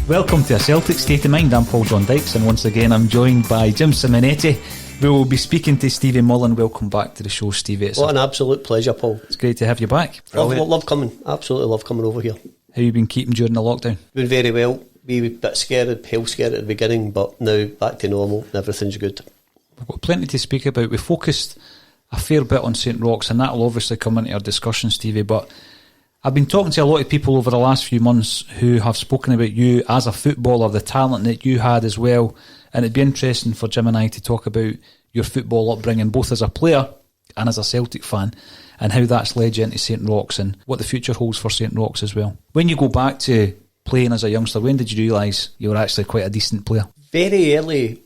Welcome to A Celtic State of Mind. I'm John Dykes, and once again I'm joined by Jim Simonetti. We will be speaking to Stevie Mullen. Welcome back to the show, Stevie. What an absolute pleasure, Paul. It's great to have you back. Love coming. Absolutely love coming over here. How you been keeping during the lockdown? Been very well. We were a bit scared, hell scared at the beginning, but now back to normal and everything's good. We've got plenty to speak about. We focused a fair bit on St Roch's, and that will obviously come into our discussion, Stevie, but I've been talking to a lot of people over the last few months who have spoken about you as a footballer, the talent that you had as well, and it'd be interesting for Jim and I to talk about your football upbringing, both as a player and as a Celtic fan, and how that's led you into St Roch's and what the future holds for St Roch's as well. When you go back to playing as a youngster, when did you realise you were actually quite a decent player? Very early,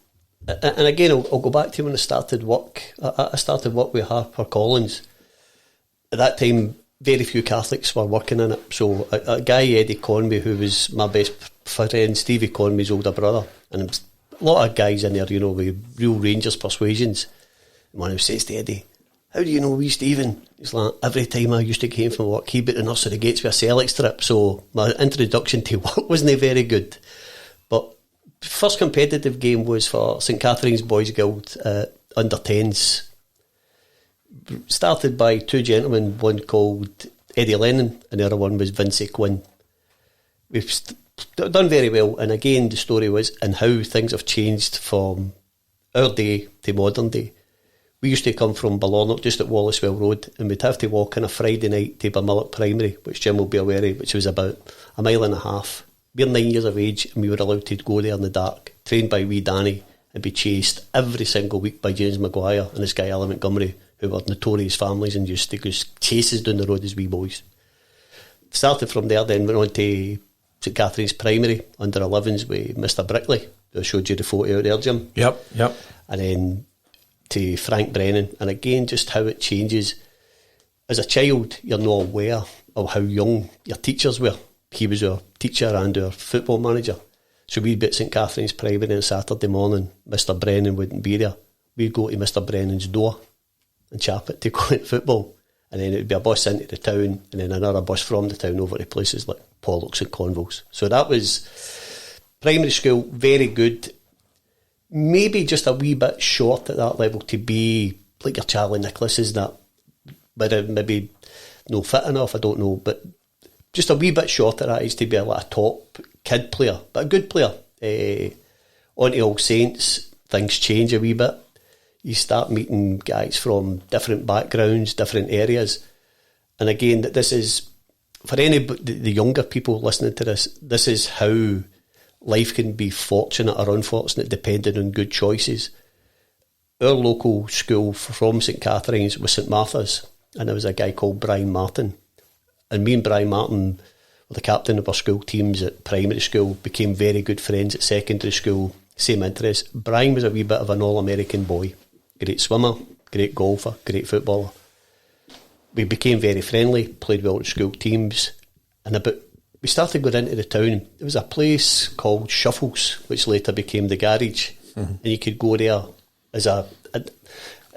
and again I'll go back to when I started work. I started work with Harper Collins. At that time, very few Catholics were working in it. So a guy, Eddie Conway, who was my best friend, Stevie Conway's older brother, and a lot of guys in there, you know, with real Rangers persuasions. And one who says to Eddie, "How do you know wee Stephen?" He's like, "Every time I used to get home from work, he'd be at the nursery gates with a Celtic strip." So my introduction to work wasn't very good. But first competitive game was for St Catherine's Boys Guild under 10s. Started by two gentlemen, one called Eddie Lennon and the other one was Vincey Quinn. We've done very well, and again the story was and how things have changed from our day to modern day. We used to come from Balornock, just at Wallacewell Road, and we'd have to walk on a Friday night to Balmillock Primary, which Jim will be aware of, which was about a mile and a half. We were 9 years of age and we were allowed to go there in the dark, trained by wee Danny, and be chased every single week by James Maguire and this guy Alan Montgomery, who were notorious families and used to go chases down the road as wee boys. Started from there, then went on to St Catherine's Primary under 11s with Mr Brickley, who I showed you the photo out there, Jim. Yep. And then to Frank Brennan, and again just how it changes. As a child, you're not aware of how young your teachers were. He was our teacher and our football manager. So we'd be at St Catherine's Primary on Saturday morning. Mr Brennan wouldn't be there. We'd go to Mr Brennan's door and chap it to go into football, and then it would be a bus into the town and then another bus from the town over to places like Pollocks and Convals. So that was primary school, very good, maybe just a wee bit short at that level to be like your Charlie Nicholas's, that maybe no fit enough, I don't know, but just a wee bit short at that age to be like a top kid player, but a good player. On to All Saints, things change a wee bit. You start meeting guys from different backgrounds, different areas. And again, this is, for any the younger people listening to this is how life can be fortunate or unfortunate depending on good choices. Our local school from St Catherine's was St Martha's, and there was a guy called Brian Martin. And me and Brian Martin were the captain of our school teams at primary school, became very good friends at secondary school, same interests. Brian was a wee bit of an all-American boy. Great swimmer, great golfer, great footballer. We became very friendly, played well at school teams, and we started going into the town. There was a place called Shuffles, which later became the Garage, and you could go there as it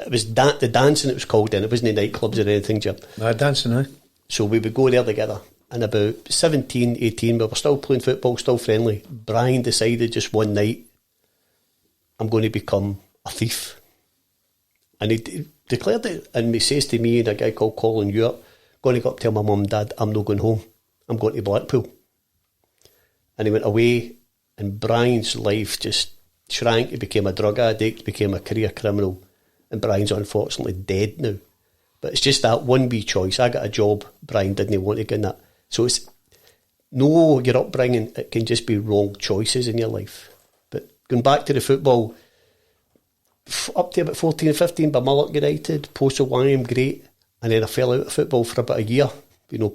was the dancing it was called then. It wasn't the nightclubs or anything, Jim. No, dancing, eh? So we would go there together, and about 17, 18, we were still playing football, still friendly. Brian decided just one night, I'm going to become a thief. And he declared it, and he says to me and a guy called Colin Ewart, going to go up and tell my mum and dad, I'm not going home, I'm going to Blackpool. And he went away, and Brian's life just shrank. He became a drug addict, became a career criminal, and Brian's unfortunately dead now. But it's just that one wee choice. I got a job, Brian didn't want to get in that. So it's no, your upbringing, it can just be wrong choices in your life. But going back to the football, up to about 14 or 15, Balmillock United, Post Wyam, great. And then I fell out of football for about a year,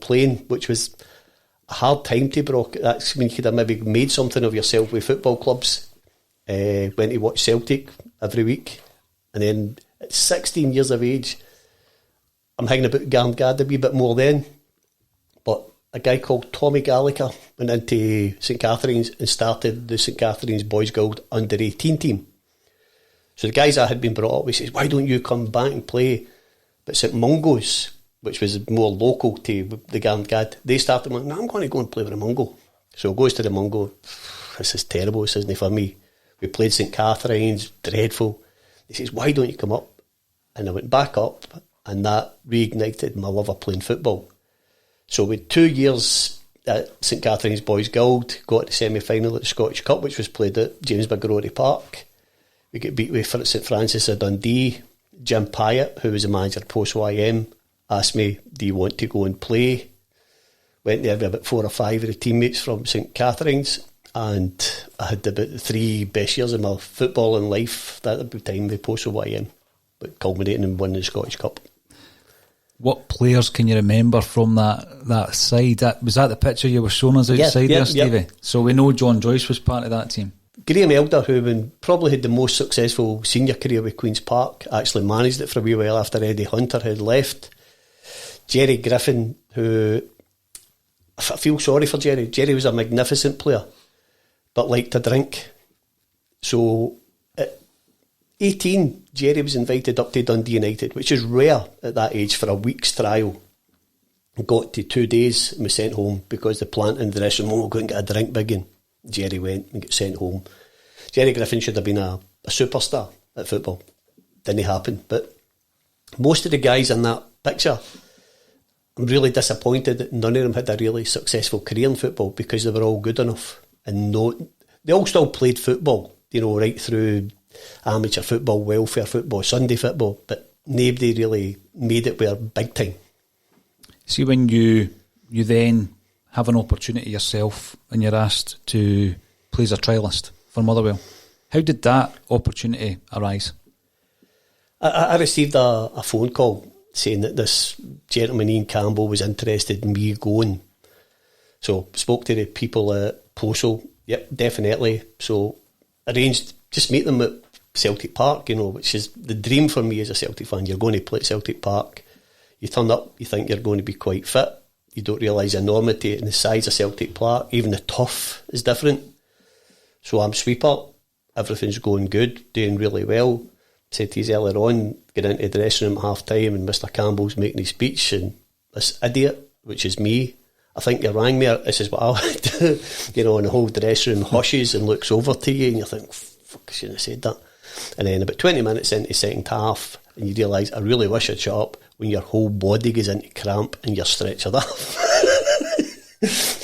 playing, which was a hard time to Brock. That's when you could have maybe made something of yourself with football clubs. Went to watch Celtic every week. And then at 16 years of age, I'm hanging about Garngad a wee bit more then. But a guy called Tommy Gallagher went into St Catherine's and started the St Catherine's Boys Guild under 18 team. So the guys I had been brought up with says, why don't you come back and play? But St Mungo's, which was more local to the Garngad, they started going, no, I'm going to go and play with the Mungo. So he goes to the Mungo, this is terrible, this isn't for me. We played St Catherine's, dreadful. He says, why don't you come up? And I went back up, and that reignited my love of playing football. So with 2 years at St Catherine's Boys Guild, got to the semi-final at the Scottish Cup, which was played at James McGrory Park. We get beat with St Francis of Dundee. Jim Pyatt, who was the manager post-YM, asked me, do you want to go and play? Went there with about 4 or 5 of the teammates from St Catherine's, and I had about the 3 best years of my footballing life that time with post-YM, but culminating in winning the Scottish Cup. What players can you remember from that side? Was that the picture you were showing us outside there, Stevie? Yeah. So we know John Joyce was part of that team. Graham Elder, who probably had the most successful senior career with Queen's Park, actually managed it for a wee while after Eddie Hunter had left. Jerry Griffin, who I feel sorry for Jerry. Jerry was a magnificent player, but liked to drink. So at 18, Jerry was invited up to Dundee United, which is rare at that age for a week's trial. Got to 2 days and was sent home because the plant in the dressing room will go and get a drink biggin. Jerry went and got sent home. Jerry Griffin should have been a superstar at football. Didn't happen. But most of the guys in that picture, I'm really disappointed that none of them had a really successful career in football because they were all good enough. And they all still played football, right through amateur football, welfare football, Sunday football, but nobody really made it where big time. See, when you then have an opportunity yourself and you're asked to play as a trialist for Motherwell, how did that opportunity arise? I received a phone call saying that this gentleman, Ian Campbell, was interested in me going. So spoke to the people at Postal. Yep, definitely. So arranged, just meet them at Celtic Park, which is the dream for me as a Celtic fan. You're going to play at Celtic Park. You turn up, you think you're going to be quite fit. You don't realise the enormity and the size of Celtic Park. Even the turf is different. So I'm sweeper. Everything's going good, doing really well. Said to you earlier on, get into the dressing room at half time and Mr. Campbell's making his speech and this idiot, which is me, I think you rang me, this is what I would do, and the whole dressing room hushes and looks over to you and you think, fuck, I shouldn't have said that. And then about 20 minutes into the second half and you realise, I really wish I'd shut up, when your whole body goes into cramp and you're stretched up.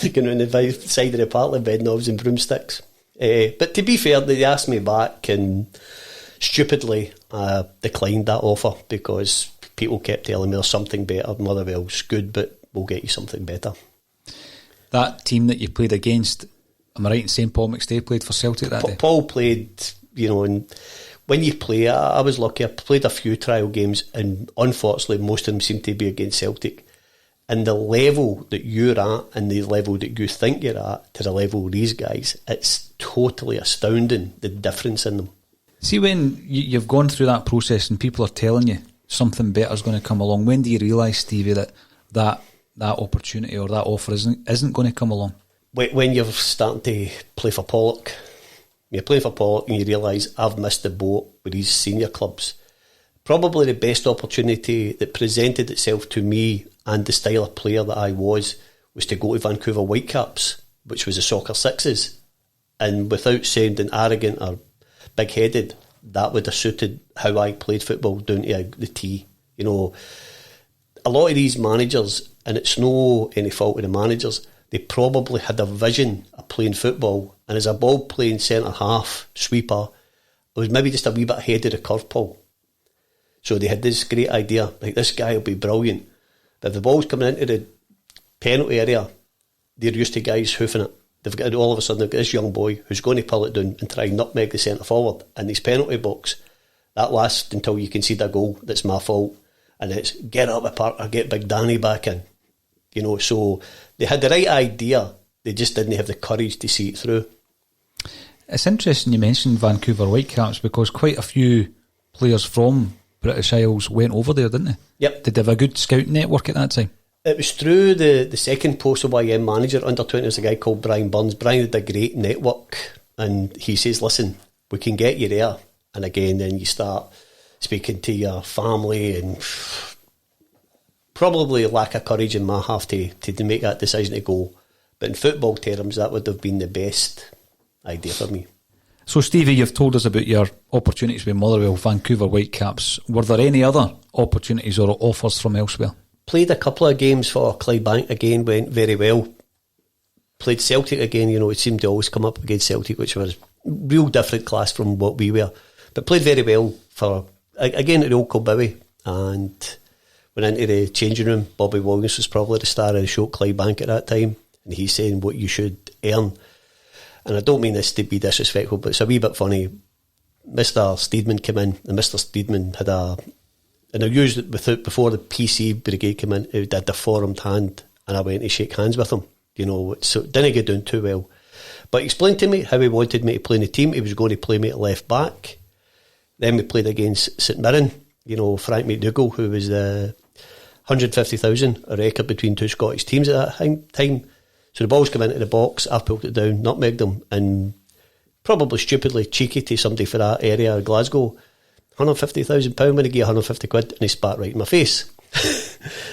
Looking on the side of the park like bed knobs and broomsticks. But to be fair, they asked me back and stupidly declined that offer because people kept telling me there's something better. Motherwell's good, but we'll get you something better. That team that you played against, am I right in saying Paul McStay played for Celtic that day? Paul played, and when you play, I was lucky. I played a few trial games and unfortunately most of them seem to be against Celtic. And the level that you're at and the level that you think you're at to the level of these guys, it's totally astounding, the difference in them. See, when you've gone through that process and people are telling you something better is going to come along, when do you realise, Stevie, that opportunity or that offer isn't going to come along? When you're starting to play for Pollock, you're playing for Pollock and you realise I've missed the boat with these senior clubs. Probably the best opportunity that presented itself to me and the style of player that I was to go to Vancouver Whitecaps, which was the soccer sixes. And without sounding arrogant or big-headed, that would have suited how I played football down to the T. A lot of these managers, and it's no any fault of the managers, they probably had a vision of playing football, and as a ball-playing centre-half sweeper, it was maybe just a wee bit ahead of the curve, Paul. So they had this great idea, like this guy will be brilliant. But if the ball's coming into the penalty area, they're used to guys hoofing it. They've got all of a sudden they've got this young boy who's going to pull it down and try and nutmeg the centre forward in his penalty box. That lasts until you concede a goal that's my fault. and it's get up the park or get Big Danny back in. You know, so they had the right idea, they just didn't have the courage to see it through. It's interesting you mentioned Vancouver Whitecaps, because quite a few players from British Isles went over there, didn't they? Yep. Did they have a good scouting network at that time? It was through the second post-YM manager under 20, was a guy called Brian Burns. Brian had a great network, and he says, listen, we can get you there. And again, then you start speaking to your family, and probably lack of courage in my half to make that decision to go. But in football terms, that would have been the best idea for me. So Stevie, you've told us about your opportunities with Motherwell, Vancouver Whitecaps. Were there any other opportunities or offers from elsewhere? Played a couple of games for Clydebank, again went very well. Played Celtic again, you know, it seemed to always come up against Celtic, which was real different class from what we were. But played very well for, again, at the old Kilbowie, and went into the changing room. Bobby Williams was probably the star of the show at Clydebank at that time, and he's saying what you should earn. And I don't mean this to be disrespectful, but it's a wee bit funny. Mr. Steedman came in, and Mr. Steedman had and I used it before the PC brigade came in, he did the formed hand, and I went to shake hands with him, you know, so it didn't get down too well. But he explained to me how he wanted me to play in the team. He was going to play me at left back. Then we played against St Mirren, you know, Frank McDougall, who was the 150,000, a record between two Scottish teams at that time. So the ball's come into the box, I pulled it down, nutmegged them, and probably stupidly cheeky to somebody for that area of Glasgow, £150,000 when he gave 150 quid, and he spat right in my face.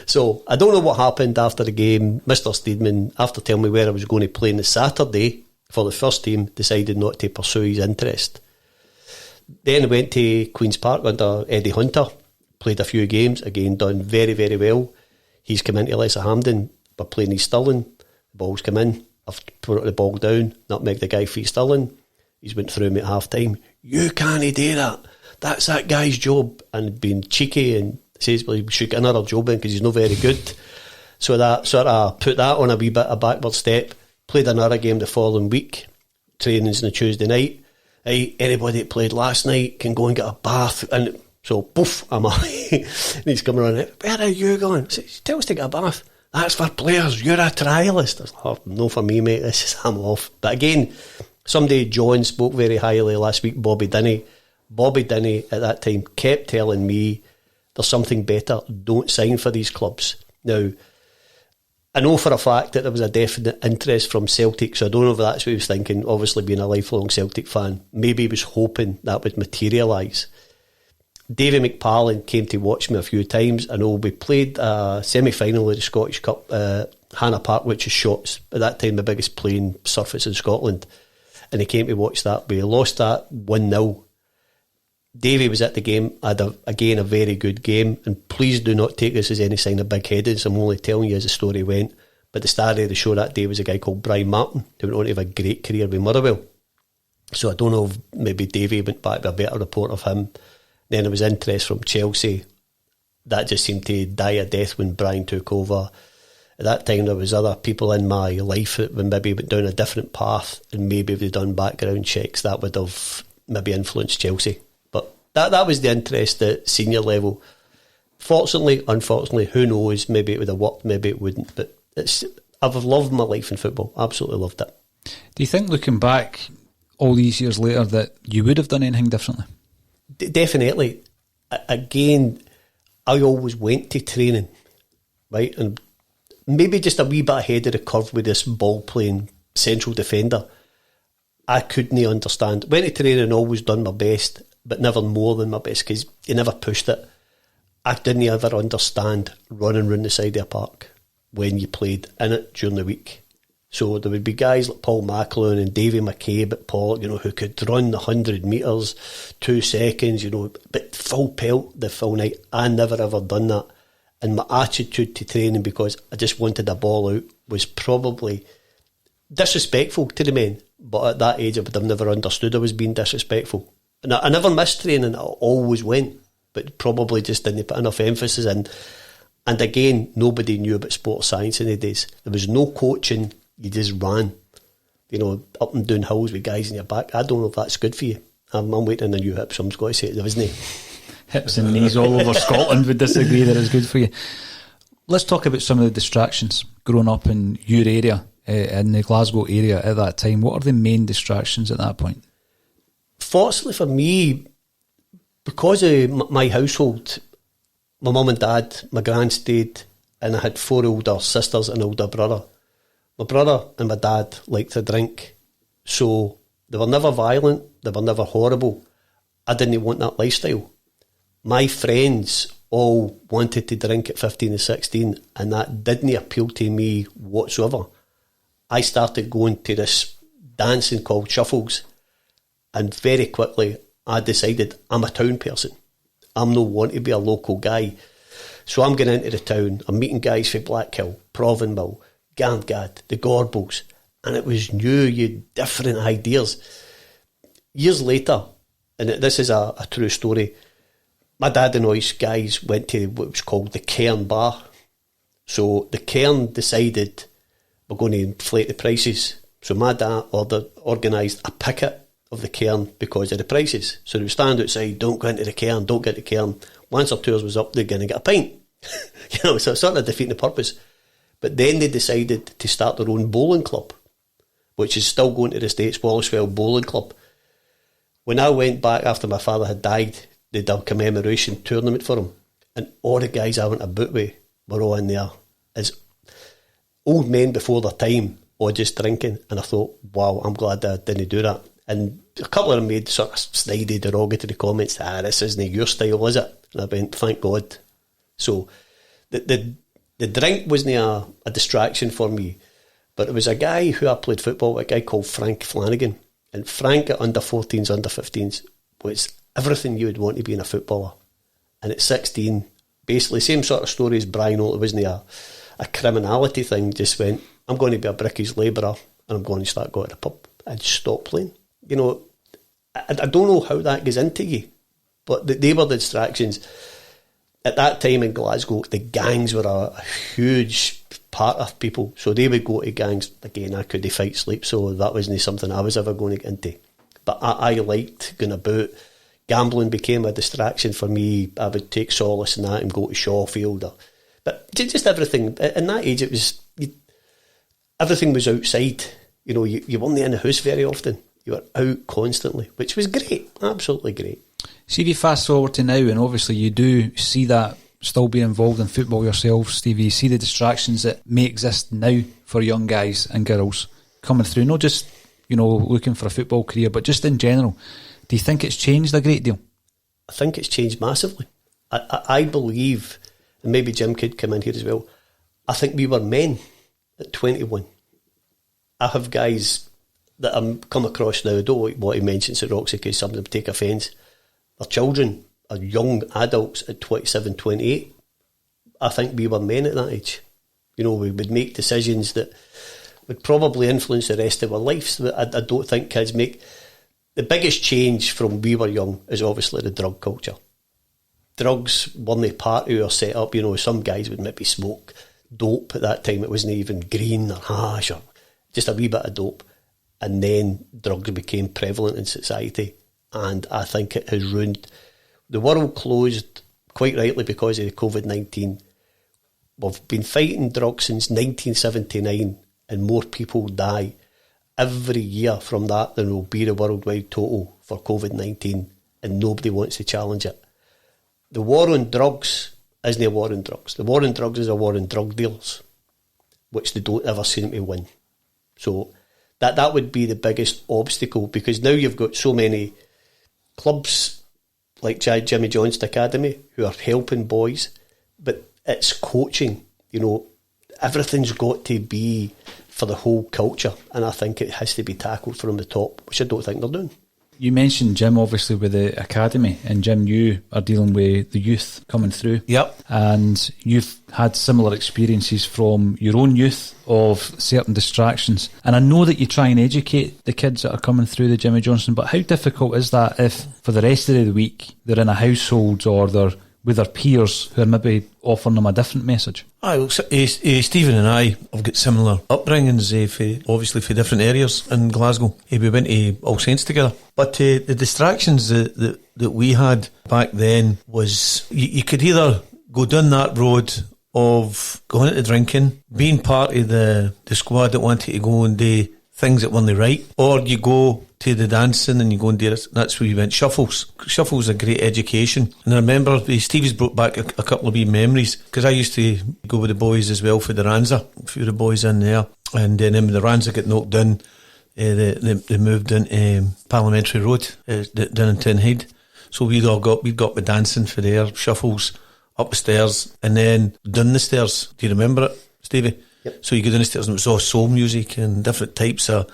So I don't know what happened after the game. Mr. Steedman, after telling me where I was going to play on the Saturday for the first team, decided not to pursue his interest. Then I went to Queen's Park under Eddie Hunter, played a few games, again done very, very well. He's come into Lesser Hampden, we're playing East Stirling, the ball's come in, I've put the ball down, nutmegged the guy for East Stirling, he's went through me at half time, you can't do that, that's that guy's job, and being cheeky and says, well, we should get another job in because he's not very good. So that sort of put that on a wee bit of backward step. Played another game the following week, trainings on a Tuesday night. Hey, anybody that played last night can go and get a bath, and so poof, I'm away. And he's coming on, where are you going? I said, tell us to get a bath. That's for players, you're a trialist. I was like, oh, no for me, mate, this is, I'm off. But again, somebody, John, spoke very highly last week, Bobby Dinney at that time kept telling me there's something better, don't sign for these clubs. Now, I know for a fact that there was a definite interest from Celtic, so I don't know if that's what he was thinking. Obviously being a lifelong Celtic fan, maybe he was hoping that would materialise. Davy McParlin came to watch me a few times. I know we played a semi-final of the Scottish Cup, Hannah Park, which is Shotts, at that time the biggest playing surface in Scotland, and he came to watch that. We lost that 1-0. Davy was at the game, had a very good game, and please do not take this as any sign of big-headedness. I'm only telling you as the story went. But the star of the show that day was a guy called Brian Martin, who went on to have a great career with Motherwell. So I don't know if maybe Davy went back with a better report of him. Then there was interest from Chelsea. That just seemed to die a death when Brian took over. At that time there was other people in my life that maybe went down a different path, and maybe if they'd done background checks that would have maybe influenced Chelsea. That was the interest at senior level. Fortunately, unfortunately, who knows, maybe it would have worked, maybe it wouldn't, but I've loved my life in football, absolutely loved it. Do you think, looking back all these years later, that you would have done anything differently? Definitely. Again, I always went to training, right, and maybe just a wee bit ahead of the curve with this ball-playing central defender. I couldn't understand. Went to training and always done my best, but never more than my best, because he never pushed it. I didn't ever understand running round the side of a park when you played in it during the week. So there would be guys like Paul McAloon and Davy McCabe at Paul, you know, who could run the 100 metres, 2 seconds, you know, but full pelt the full night. I never ever done that. And my attitude to training, because I just wanted a ball out, was probably disrespectful to the men. But at that age I would have never understood I was being disrespectful. And I never missed training, I always went, but probably just didn't put enough emphasis in. And again, nobody knew about sports science in the days. There was no coaching, you just ran, you know, up and down hills with guys in your back. I don't know if that's good for you. I'm waiting on a new hip, so I'm just going to say it, isn't it? hips and knees all over Scotland would disagree that it's good for you. Let's talk about some of the distractions growing up in your area, in the Glasgow area at that time. What are the main distractions at that point? Fortunately for me, because of my household, my mum and dad, my gran stayed, and I had 4 older sisters and an older brother. My brother and my dad liked to drink, so they were never violent, they were never horrible. I didn't want that lifestyle. My friends all wanted to drink at 15 and 16, and that didn't appeal to me whatsoever. I started going to this dancing called Shuffles, and very quickly I decided I'm a town person. I'm not want to be a local guy. So I'm going into the town, I'm meeting guys from Blackhill, Provenmill, Garngad, the Gorbals, and it was new, different ideas. Years later, and this is a true story, my dad and us guys went to what was called the Cairn Bar. So the Cairn decided we're going to inflate the prices. So my dad organised a picket of the Cairn because of the prices. So they would stand outside, don't go into the Cairn, don't get the Cairn. Once our tours was up, they're going to get a pint. So it's sort of defeating the purpose. But then they decided to start their own bowling club, which is still going to the States, Wallacewell Bowling Club. When I went back after my father had died, they did a commemoration tournament for him, and all the guys I went about with were all in there as old men before their time, or just drinking. And I thought, wow, I'm glad I didn't do that. And a couple of them made sort of snidey, derogatory comments. This isn't your style, is it? And I went, thank God. So the drink wasn't a distraction for me, but it was a guy who I played football with, a guy called Frank Flanagan. And Frank at under 14s, under 15s was everything you would want to be in a footballer. And at 16, basically same sort of story as Brian Holt. It wasn't a criminality thing, just went, I'm going to be a brickies labourer and I'm going to start going to the pub and stop playing. You know, I don't know how that goes into you, but they were the distractions. At that time in Glasgow, the gangs were a huge part of people, so they would go to gangs. Again, I couldn't fight sleep, so that wasn't something I was ever going to get into. But I liked going about. Gambling became a distraction for me. I would take solace in that and go to Shawfield. But just everything. In that age, it was everything was outside. You know, you weren't in the house very often. You were out constantly, which was great, absolutely great. See, if you fast forward to now, and obviously you do see that still being involved in football yourself, Stevie, you see the distractions that may exist now for young guys and girls coming through, not just, you know, looking for a football career, but just in general. Do you think it's changed a great deal? I think it's changed massively. I believe, and maybe Jim could come in here as well, I think we were men at 21. I have guys that I'm come across now, I don't want to mention St Roch because some of them take offence. Their children are young adults at 27, 28. I think we were men at that age. You know, we would make decisions that would probably influence the rest of our lives. I don't think kids make... The biggest change from we were young is obviously the drug culture. Drugs weren't part of our setup. You know, some guys would maybe smoke dope at that time. It wasn't even green or hash or just a wee bit of dope. And then drugs became prevalent in society. And I think it has ruined... The world closed quite rightly because of the COVID-19. We've been fighting drugs since 1979 and more people die every year from that than will be the worldwide total for COVID-19, and nobody wants to challenge it. The war on drugs isn't a war on drugs. The war on drugs is a war on drug dealers, which they don't ever seem to win. So that would be the biggest obstacle, because now you've got so many clubs like Jimmy John's Academy who are helping boys, but it's coaching. You know, everything's got to be for the whole culture, and I think it has to be tackled from the top, which I don't think they're doing. You mentioned Jim, obviously, with the academy, and Jim, you are dealing with the youth coming through. Yep. And you've had similar experiences from your own youth of certain distractions. And I know that you try and educate the kids that are coming through the Jimmy Johnson, but how difficult is that if for the rest of the week they're in a household or they're with their peers who are maybe offering them a different message? Stephen and I have got similar upbringings, obviously for different areas in Glasgow. We went to All Saints together. But the distractions that we had back then was you could either go down that road of going into drinking, being part of the squad that wanted to go and do things that weren't right, or you go to the dancing and you go and do it. That's where you went. Shuffles a great education. And I remember Stevie's brought back a couple of wee memories, because I used to go with the boys as well for the Ranza, a few of the boys in there, and then when the Ranza got knocked down, they moved into Parliamentary Road down in Tinhead. So we got the dancing for there, shuffles up the stairs and then down the stairs. Do you remember it, Stevie? Yep. So you go down the stairs and it was all soul music and different types of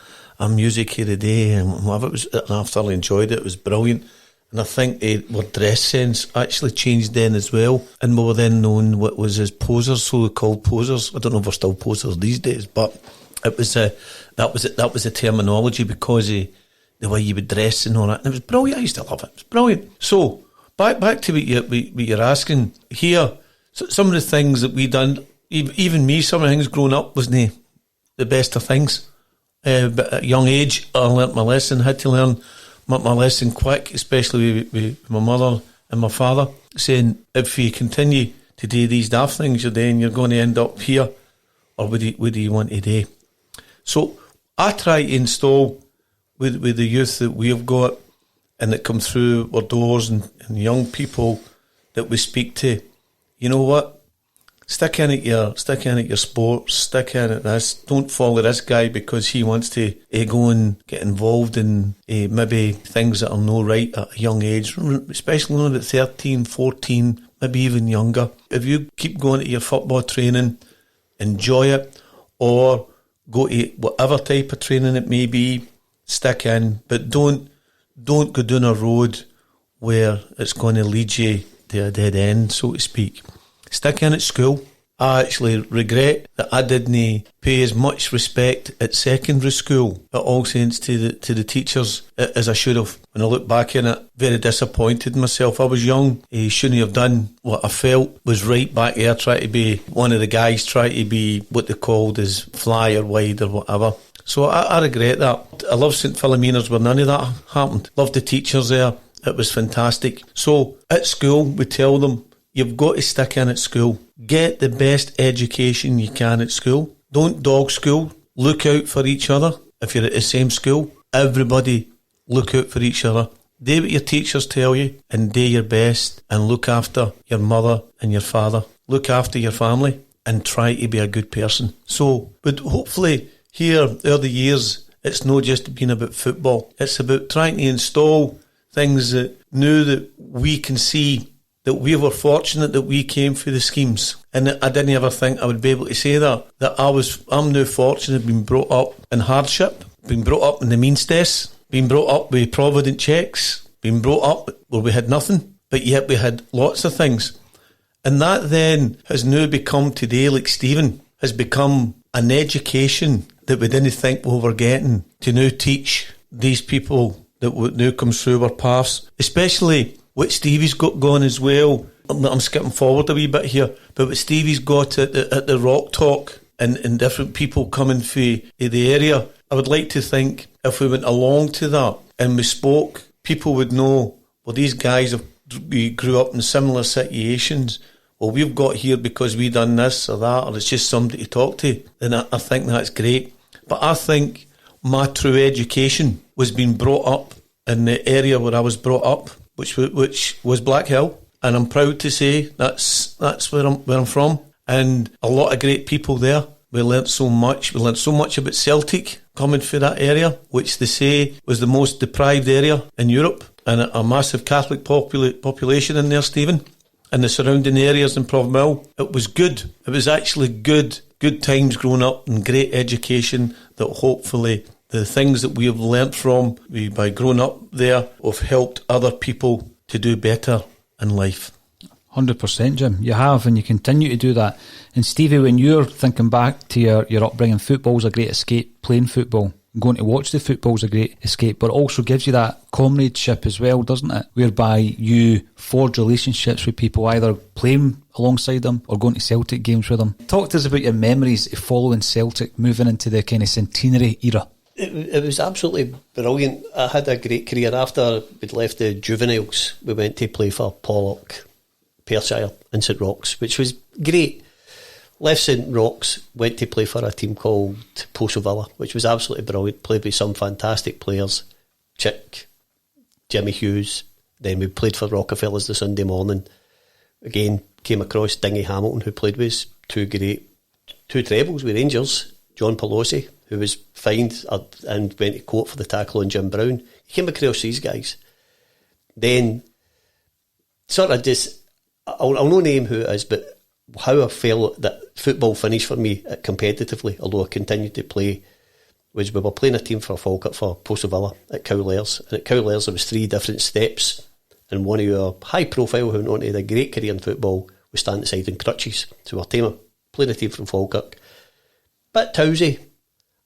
music of the day and whatever it was. And I thoroughly enjoyed it. It was brilliant. And I think our dress sense actually changed then as well. And we were then known what was as posers, so called posers. I don't know if we're still posers these days, but it was that was the terminology because of the way you would dress and all that. And it was brilliant. I used to love it. It was brilliant. So back to what you're asking here. So some of the things that we done, even me, some of the things growing up wasn't the best of things. But at a young age, I learnt my lesson. Had to learn my lesson quick, especially with my mother and my father, saying if you continue to do these daft things you're doing, you're going to end up here, or what do you want to do? So I try to install with the youth that we have got and that come through our doors and young people that we speak to, you know what? Stick in at your sports, stick in at this. Don't follow this guy because he wants to go and get involved in maybe things that are no right at a young age, especially when at 13, 14, maybe even younger. If you keep going to your football training, enjoy it, or go to whatever type of training it may be, stick in, but don't go down a road where it's going to lead you to a dead end, so to speak. Stick in at school. I actually regret that I didn't pay as much respect at secondary school at All Saints to the teachers as I should have. When I look back in it, very disappointed in myself. I was young. I shouldn't have done what I felt was right back there, trying to be one of the guys, trying to be what they called as fly or wide or whatever. So I regret that. I love St Philomena's where none of that happened. Loved the teachers there. It was fantastic. So at school, we tell them, you've got to stick in at school. Get the best education you can at school. Don't dog school. Look out for each other. If you're at the same school, everybody look out for each other. Do what your teachers tell you and do your best and look after your mother and your father. Look after your family and try to be a good person. So, but hopefully here, over the years, it's not just been about football. It's about trying to install things that now that we can see that we were fortunate that we came through the schemes. And I didn't ever think I would be able to say that I'm now fortunate being brought up in hardship, being brought up in the Meanstess, being brought up with provident checks, being brought up where we had nothing, but yet we had lots of things. And that then has now become today, like Stephen, has become an education that we didn't think we were getting to now teach these people that would now come through our paths, especially what Stevie's got going as well. I'm skipping forward a wee bit here, but what Stevie's got at the Roch Talk and different people coming from the area, I would like to think if we went along to that and we spoke, people would know, well, these guys we grew up in similar situations. Well, we've got here because we done this or that, or it's just somebody to talk to. Then I think that's great. But I think my true education was being brought up in the area where I was brought up, which was Black Hill, and I'm proud to say that's where I'm from, and a lot of great people there. We learnt so much. We learnt so much about Celtic coming through that area, which they say was the most deprived area in Europe, and a massive Catholic population in there, Stephen, and the surrounding areas in Provenmill. It was good. It was actually good times growing up and great education that hopefully the things that we have learnt from by growing up there have helped other people to do better in life. 100%, Jim. You have, and you continue to do that. And Stevie, when you're thinking back to your upbringing, football's a great escape, playing football. going to watch the football's a great escape, but it also gives you that comradeship as well, doesn't it? Whereby you forge relationships with people, either playing alongside them or going to Celtic games with them. Talk to us about your memories of following Celtic moving into the kind of centenary era. It was absolutely brilliant. I had a great career. After we'd left the juveniles, we went to play for Pollock, Perthshire and St Roch's, which was great. Left St Roch's, went to play for a team called Villa, which was absolutely brilliant. Played with some fantastic players, Chick, Jimmy Hughes. Then we played for Rockefellers the Sunday morning. Again, came across Dingy Hamilton, who played with us. Two trebles with Rangers. John Pelosi, who was fined and went to court for the tackle on Jim Brown. He came across these guys. Then, sort of just, I'll no name who it is, but how I felt that football finished for me competitively, although I continued to play, was we were playing a team for Falkirk for Villa at Cowlairs. And at Cowlairs there was 3 different steps, and one of our high profile who went on to had a great career in football was standing aside in crutches. So our team played a team from Falkirk. Bit tousy,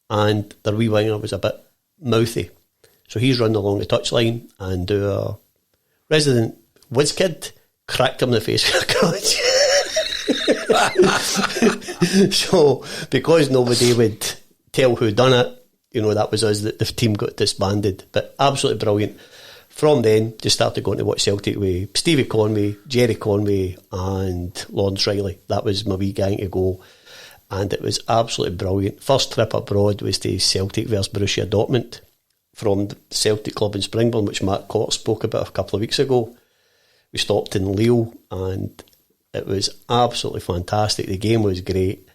and their wee winger was a bit mouthy. So he's running along the touchline, and our resident whiz kid cracked him in the face with a crutch. So, because nobody would tell who done it, that was us, that the team got disbanded. But absolutely brilliant. From then, just started going to watch Celtic with Stevie Conway, Jerry Conway, and Lawrence Riley. That was my wee gang to go. And it was absolutely brilliant. First trip abroad was to Celtic versus Borussia Dortmund from the Celtic Club in Springburn, which Matt Cotter spoke about a couple of weeks ago. We stopped in Lille, and it was absolutely fantastic. The game was great,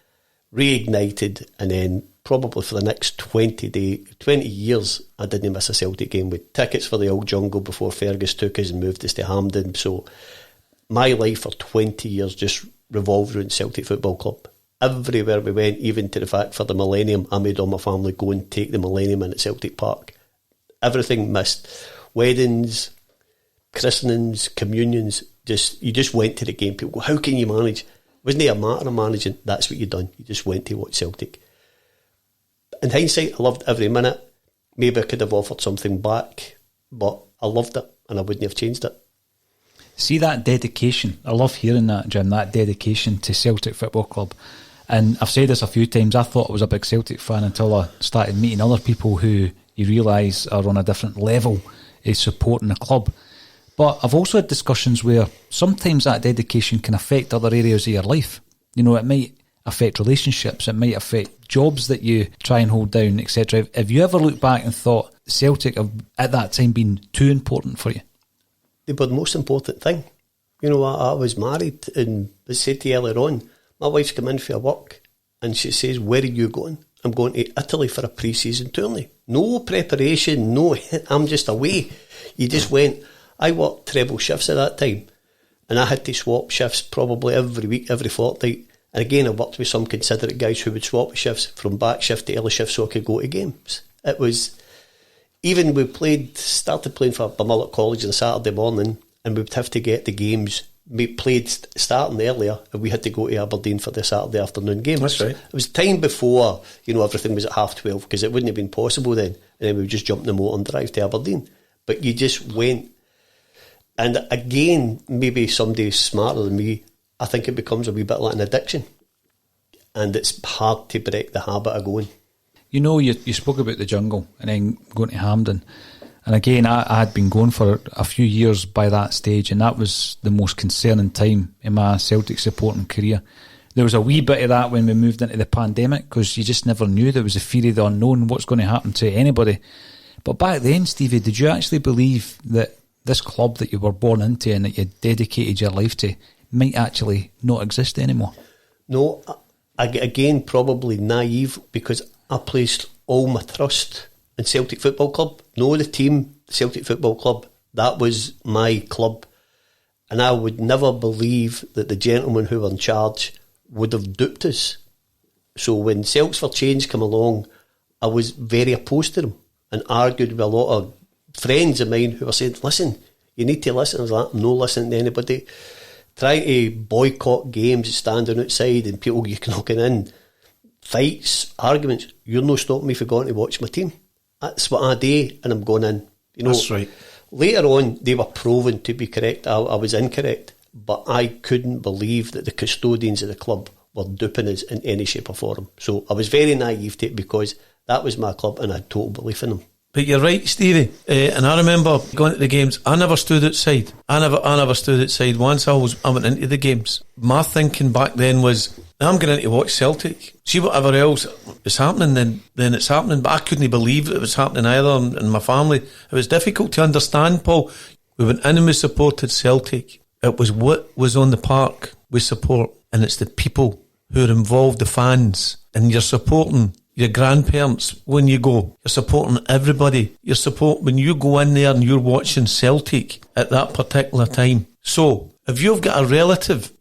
reignited, and then probably for the next 20 years, I didn't miss a Celtic game, with tickets for the Old Jungle before Fergus took us and moved us to Hampden. So my life for 20 years just revolved around Celtic Football Club. Everywhere we went, even to the fact for the Millennium, I made all my family go and take the Millennium in at Celtic Park. Everything missed. Weddings, christenings, communions, you just went to the game. People go, how can you manage? Wasn't it a matter of managing? That's what you done. You just went to watch Celtic. In hindsight, I loved every minute. Maybe I could have offered something back, but I loved it and I wouldn't have changed it. See that dedication. I love hearing that, Jim, that dedication to Celtic Football Club. And I've said this a few times, I thought I was a big Celtic fan until I started meeting other people who you realise are on a different level of supporting the club. But I've also had discussions where sometimes that dedication can affect other areas of your life. It might affect relationships, it might affect jobs that you try and hold down, etc. Have you ever looked back and thought Celtic have at that time been too important for you? They were the most important thing. I was married, and as I said to you earlier on, my wife's come in for work and she says, where are you going? I'm going to Italy for a pre-season tourney. No preparation, I'm just away. You just went. I worked treble shifts at that time, and I had to swap shifts probably every week, every fortnight. And again, I worked with some considerate guys who would swap shifts from back shift to early shift so I could go to games. It was, even we started playing for Bumullock College on a Saturday morning, and we would have to get the games. We played starting earlier, and we had to go to Aberdeen for the Saturday afternoon games. That's right. It was time before, everything was at 12:30, because it wouldn't have been possible then. And then we would just jump in the motor and drive to Aberdeen. But you just went. And again, maybe somebody smarter than me, I think it becomes a wee bit like an addiction. And it's hard to break the habit of going. You spoke about the jungle and then going to Hampden. And again, I had been going for a few years by that stage, and that was the most concerning time in my Celtic supporting career. There was a wee bit of that when we moved into the pandemic, because you just never knew. There was a fear of the unknown, what's going to happen to anybody. But back then, Stevie, did you actually believe that this club that you were born into and that you dedicated your life to might actually not exist anymore? No, again, probably naive, because I placed all my trust in Celtic Football Club. No, the team, Celtic Football Club, that was my club. And I would never believe that the gentlemen who were in charge would have duped us. So when Celts for Change come along, I was very opposed to them and argued with a lot of friends of mine who were saying, listen, you need to listen. I was like, I'm not listening to anybody. Try to boycott games, standing outside and people you knocking in. Fights, arguments. You're not stopping me from going to watch my team. that's what I do, and I'm going in. You know, that's right. Later on, they were proven to be correct. I was incorrect, but I couldn't believe that the custodians of the club were duping us in any shape or form. So I was very naive to it, because that was my club and I had total belief in them. But you're right, Stevie. And I remember going to the games. I never stood outside. I never stood outside. Once I went into the games. My thinking back then was, I'm going in to watch Celtic. See whatever else is happening, then it's happening. But I couldn't believe it was happening either in my family. It was difficult to understand, Paul. We went in and we supported Celtic. It was what was on the park we support. And it's the people who are involved, the fans. And you're supporting your grandparents when you go. You're supporting everybody. When you go in there and you're watching Celtic at that particular time. So, if you've got a relative,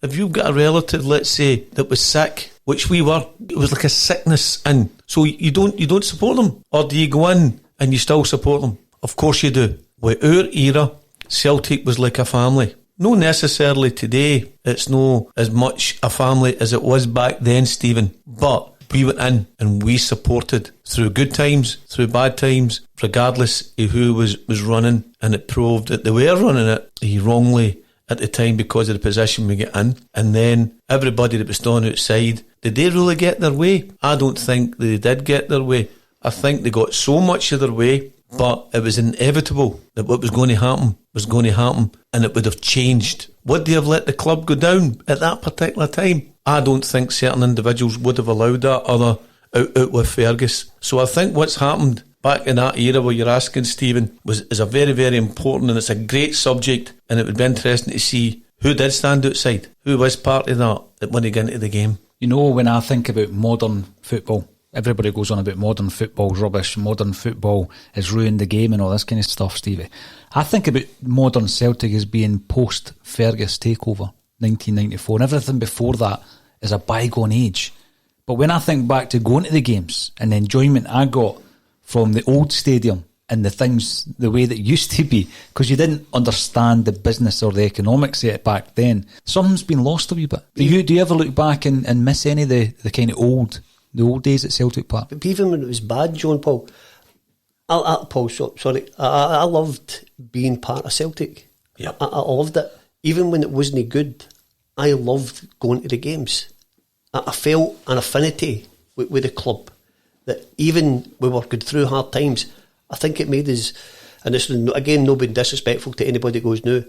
let's say, that was sick, which we were, it was like a sickness in. So you don't support them? Or do you go in and you still support them? Of course you do. With our era, Celtic was like a family. Not necessarily today, it's no as much a family as it was back then, Stephen. But we went in and we supported through good times, through bad times, regardless of who was running. And it proved that they were running it wrongly at the time because of the position we get in. And then everybody that was standing outside, did they really get their way? I don't think they did get their way. I think they got so much of their way, but it was inevitable that what was going to happen was going to happen, and it would have changed. Would they have let the club go down at that particular time? I don't think certain individuals would have allowed that other out with Fergus. So I think what's happened back in that era where you're asking, Stephen, is a very, very important, and it's a great subject, and it would be interesting to see who did stand outside, who was part of that when they got into the game. You know, when I think about modern football, everybody goes on about modern football's rubbish, modern football has ruined the game and all this kind of stuff, Stevie. I think about modern Celtic as being post-Fergus takeover, 1994, and everything before that is a bygone age. But when I think back to going to the games and the enjoyment I got from the old stadium and the things the way that it used to be, because you didn't understand the business or the economics of it back then, something's been lost a wee bit. Do you ever look back and miss any of the kind of old days at Celtic Park? But even when it was bad, John Paul, I loved being part of Celtic. Yep. I loved it. Even when it wasn't good, I loved going to the games. I felt an affinity with the club, that even we were going through hard times, I think it made us, and this is again not being disrespectful to anybody that goes now,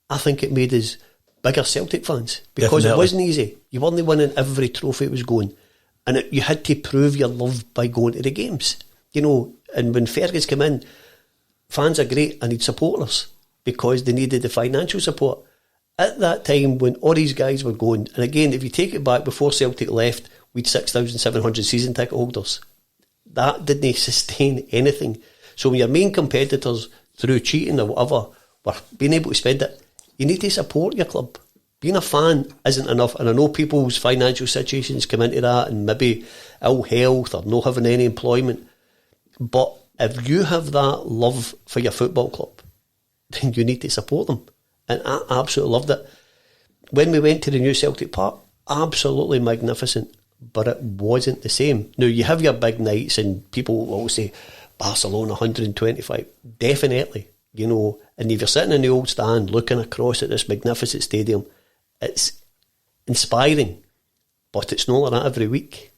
I think it made us bigger Celtic fans, because Definitely. It wasn't easy. You weren't winning every trophy it was going, and you had to prove your love by going to the games, you know. And when Fergus came in, fans are great and he'd support us because they needed the financial support. At that time when all these guys were going, and again, if you take it back before Celtic left, we'd 6,700 season ticket holders. That didn't sustain anything. So when your main competitors, through cheating or whatever, were being able to spend it, you need to support your club. Being a fan isn't enough, and I know people's financial situations come into that, and maybe ill health or not having any employment. But if you have that love for your football club, then you need to support them. And I absolutely loved it. When we went to the new Celtic Park, absolutely magnificent, but it wasn't the same. Now, you have your big nights, and people will always say, Barcelona 125. Definitely, you know. And if you're sitting in the old stand looking across at this magnificent stadium, it's inspiring, but it's not like that every week.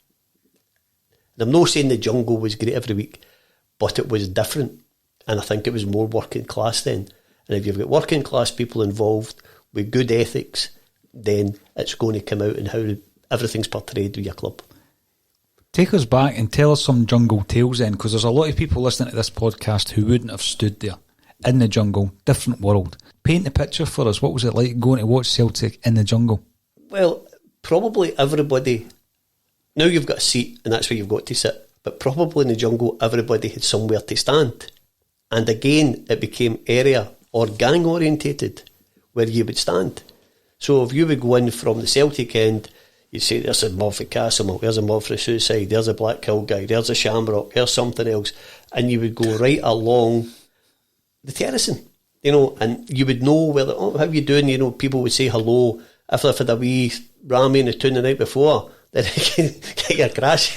And I'm not saying the jungle was great every week, but it was different, and I think it was more working class then. And if you've got working class people involved with good ethics, then it's going to come out in how everything's portrayed with your club. Take us back and tell us some jungle tales then, because there's a lot of people listening to this podcast who wouldn't have stood there in the jungle, different world. Paint the picture for us. What was it like going to watch Celtic in the jungle? Well, probably everybody, now you've got a seat and that's where you've got to sit, but probably in the jungle everybody had somewhere to stand. And again, it became area or gang orientated where you would stand. So if you would go in from the Celtic end, you'd say there's a mob for Castlemilk, there's a mob for Suicide, there's a Black Hill guy, there's a Shamrock, there's something else, and you would go right along the terracing, you know, and you would know whether, oh, how you doing, you know, people would say hello. If they've had a wee Rammy in the tune the night before, then you can get your crash.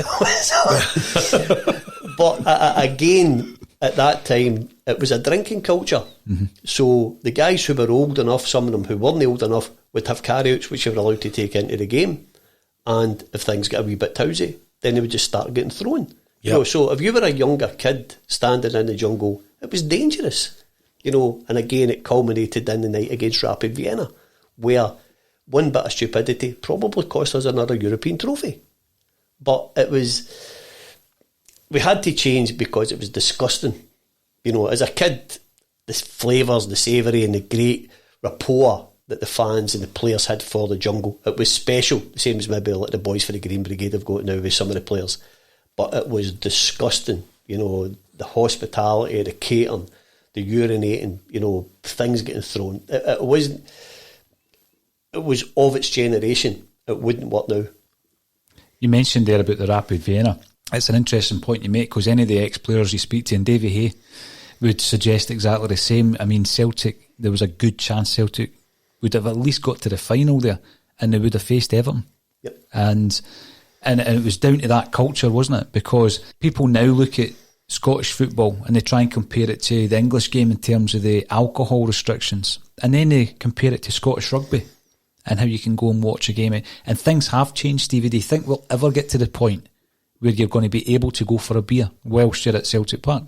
But again, at that time, it was a drinking culture. Mm-hmm. So the guys who were old enough, some of them who weren't old enough, would have carryouts which they were allowed to take into the game. And if things get a wee bit tousy, then they would just start getting thrown. You know, so if you were a younger kid standing in the jungle, it was dangerous. You know, and again, it culminated in the night against Rapid Vienna, where one bit of stupidity probably cost us another European trophy. But it was, we had to change because it was disgusting. You know, as a kid, the flavours, the savoury and the great rapport that the fans and the players had for the jungle, it was special. The same as maybe like the boys for the Green Brigade have got now with some of the players. But it was disgusting, you know, the hospitality, the catering, the urinating, you know, things getting thrown. It was of its generation. It wouldn't work now. You mentioned there about the Rapid Vienna. It's an interesting point you make, because any of the ex-players you speak to, and Davy Hay would suggest exactly the same. I mean, Celtic, there was a good chance Celtic would have at least got to the final there, and they would have faced Everton. Yep. And it was down to that culture, wasn't it? Because people now look at Scottish football and they try and compare it to the English game in terms of the alcohol restrictions, and then they compare it to Scottish rugby and how you can go and watch a game. And things have changed, Stevie. Do you think we'll ever get to the point where you're going to be able to go for a beer whilst you're at Celtic Park?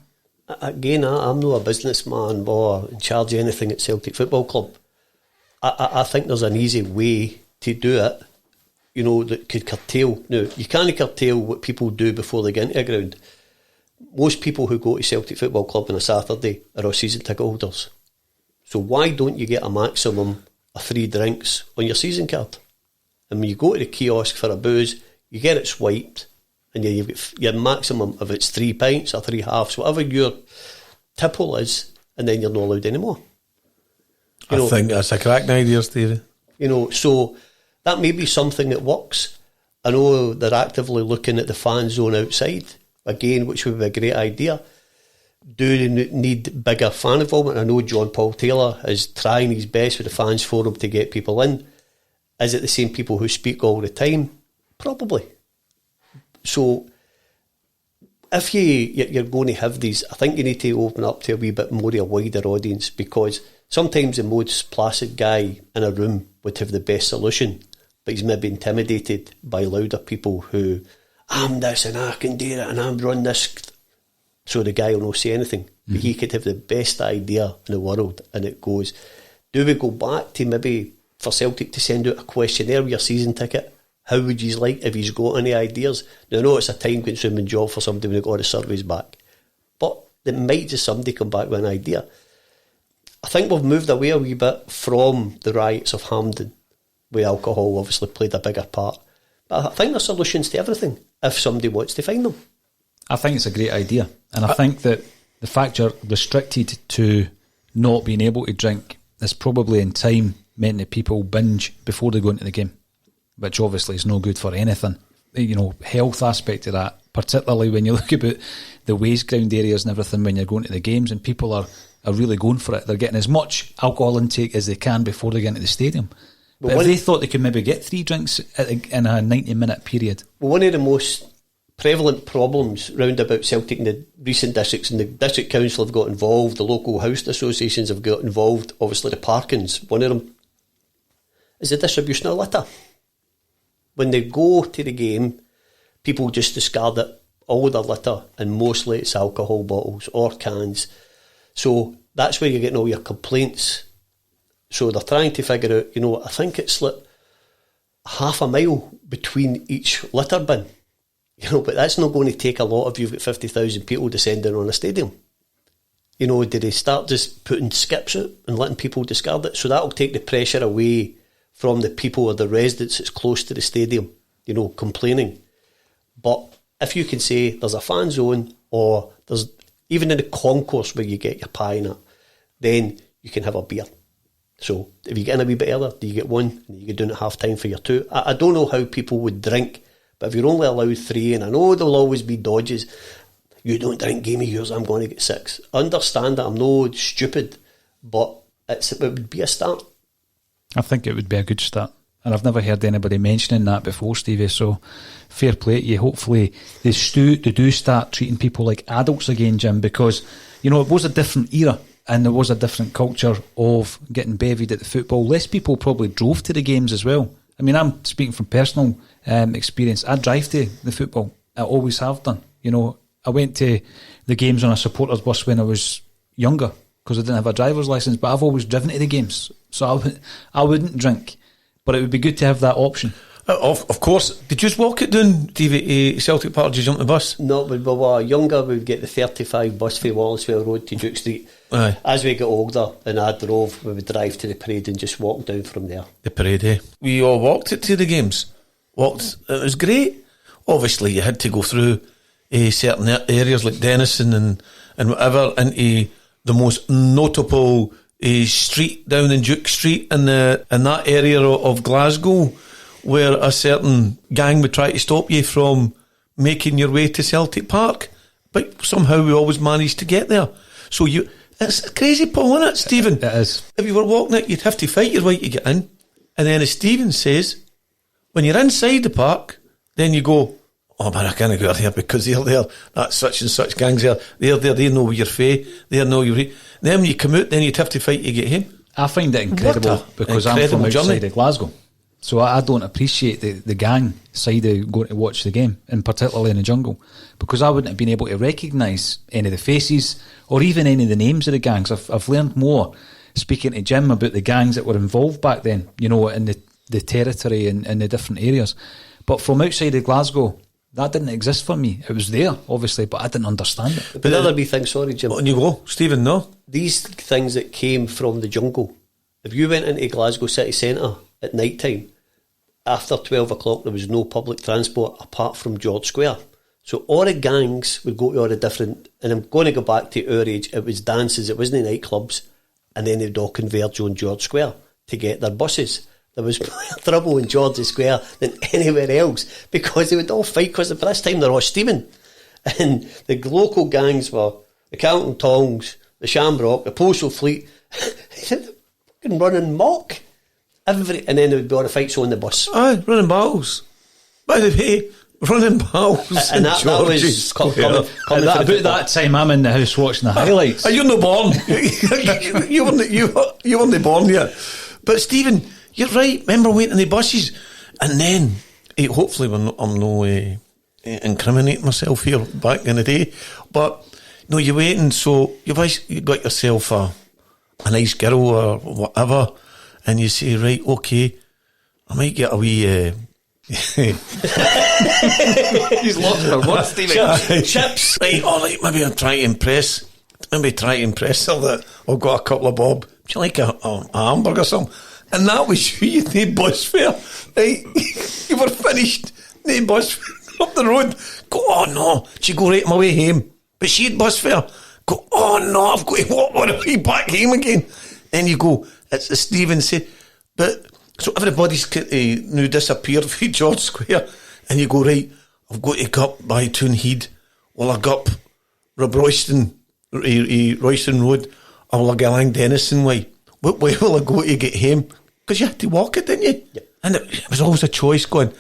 Again, I'm not a businessman or in charge of anything at Celtic Football Club. I think there's an easy way to do it, you know, that could curtail. Now, you can't curtail what people do before they get into a ground. Most people who go to Celtic Football Club on a Saturday are all season ticket holders. So why don't you get a maximum of 3 drinks on your season card? And when you go to the kiosk for a booze, you get it swiped, and you've got your maximum of it's 3 pints or 3 halves, whatever your tipple is, and then you're not allowed anymore. I think that's a cracking idea, Stevie. You know, so that may be something that works. I know they're actively looking at the fan zone outside, again, which would be a great idea. Do they need bigger fan involvement? I know John Paul Taylor is trying his best with the fans forum to get people in. Is it the same people who speak all the time? Probably. So if you're going to have these, I think you need to open up to a wee bit more of a wider audience, because sometimes the most placid guy in a room would have the best solution, but he's maybe intimidated by louder people who, I'm this and I can do it and I'm run this. So the guy will not say anything. Mm-hmm. But he could have the best idea in the world, and it goes, do we go back to maybe for Celtic to send out a questionnaire with your season ticket? How would you like if he's got any ideas? Now, I know it's a time-consuming job for somebody when they got all the surveys back, but there might just somebody come back with an idea. I think we've moved away a wee bit from the riots of Hampden, where alcohol obviously played a bigger part. But I think there's solutions to everything if somebody wants to find them. I think it's a great idea, and I think that the fact you're restricted to not being able to drink is probably in time meant that people binge before they go into the game, which obviously is no good for anything. You know, health aspect of that, particularly when you look about the waste ground areas and everything when you're going to the games, and people are really going for it. They're getting as much alcohol intake as they can before they get into the stadium. But if they thought they could maybe get 3 drinks in a 90-minute period. Well, one of the most prevalent problems round about Celtic in the recent districts, and the district council have got involved, the local housing associations have got involved, obviously the parkings, one of them is the distribution of litter. When they go to the game, people just discard it, all their litter, and mostly it's alcohol bottles or cans. So that's where you're getting all your complaints. So they're trying to figure out, you know, I think it's like half a mile between each litter bin. You know, but that's not going to take a lot if you've got 50,000 people descending on a stadium. You know, do they start just putting skips out and letting people discard it? So that'll take the pressure away from the people or the residents that's close to the stadium, you know, complaining. But if you can say there's a fan zone, or there's even in the concourse where you get your pie and that, then you can have a beer. So if you get in a wee bit earlier, do you get 1 and you get down at half time for your 2? I don't know how people would drink, but if you're only allowed 3, and I know there'll always be dodges, you don't drink, game of yours, I'm going to get 6. I understand that, I'm no stupid, but it would be a start. I think it would be a good start. And I've never heard anybody mentioning that before, Stevie, so fair play to you. Hopefully they do start treating people like adults again, Jim, because, you know, it was a different era and there was a different culture of getting bevied at the football. Less people probably drove to the games as well. I mean, I'm speaking from personal experience. I drive to the football. I always have done. You know, I went to the games on a supporters bus when I was younger because I didn't have a driver's licence, but I've always driven to the games. So I wouldn't drink. But it would be good to have that option. Of course. Did you just walk it down to Celtic Park? Did you jump the bus? No, when we were younger, we'd get the 35 bus from Wallacewell Road to Duke Street. Aye. As we got older and I drove, we would drive to the parade and just walk down from there. The parade, eh? We all walked it to the games. It was great. Obviously, you had to go through certain areas like Denison and whatever into the most notable street down in Duke Street in that area of Glasgow, where a certain gang would try to stop you from making your way to Celtic Park, but somehow we always managed to get there. So it's crazy, Paul, isn't it, Stephen? It is. If you were walking it, you'd have to fight your way to get in, and then as Stephen says, when you're inside the park, then you go, oh man, I can't go there because they're there, that's such and such gangs there, they're there, they know where you're fae, they know you're. Then when you come out, then you'd have to fight to get him. I find it incredible because I'm from outside of Glasgow. So I don't appreciate the gang side of going to watch the game, and particularly in the jungle, because I wouldn't have been able to recognise any of the faces or even any of the names of the gangs. I've learned more speaking to Jim about the gangs that were involved back then, you know, in the territory and in the different areas. But from outside of Glasgow, that didn't exist for me. It was there, obviously, but I didn't understand it. But the other wee thing, sorry Jim. On you go, Stephen, no? These things that came from the jungle, if you went into Glasgow city centre at night time, after 12 o'clock there was no public transport apart from George Square. So all the gangs would go to all the different, and I'm going to go back to our age, it was dances, it wasn't nightclubs, and then they'd all converge on George Square to get their buses. There was more trouble in George Square than anywhere else because they would all fight because by this time they're all steaming. And the local gangs were the Carlton Tongs, the Shamrock, the Postal Fleet, fucking running mock. And then there would be all the fights on the bus. Aye, running battles. By the way, running battles. And that was coming about that time I'm in the house watching the highlights. You're not born. you weren't born yet. But Stephen, you're right. Remember waiting in the buses, and then hopefully I'm no incriminating myself here back in the day. But no, you're waiting. So you got yourself a nice girl or whatever, and you say, right, okay, I might get a wee. He's lost for what, Stevie? Chips. Right, all right, maybe I'm trying to impress. Maybe try to impress her that I've got a couple of bob. Do you like a hamburger or something? And that was you need bus fare. Right? You were finished. Need bus fare up the road. Go, oh no. She go right my way home. But she had bus fare. Go, oh no, I've got to walk all the way back home again. Then you go, it's as Stephen said, but so everybody's now disappeared from George Square, and you go, right, I've got to go up by Toonheed. Will I go up Royston Road, or will I go along Denison way? What way will I go to get home? Because you had to walk it, didn't you? Yep. And it was always a choice going,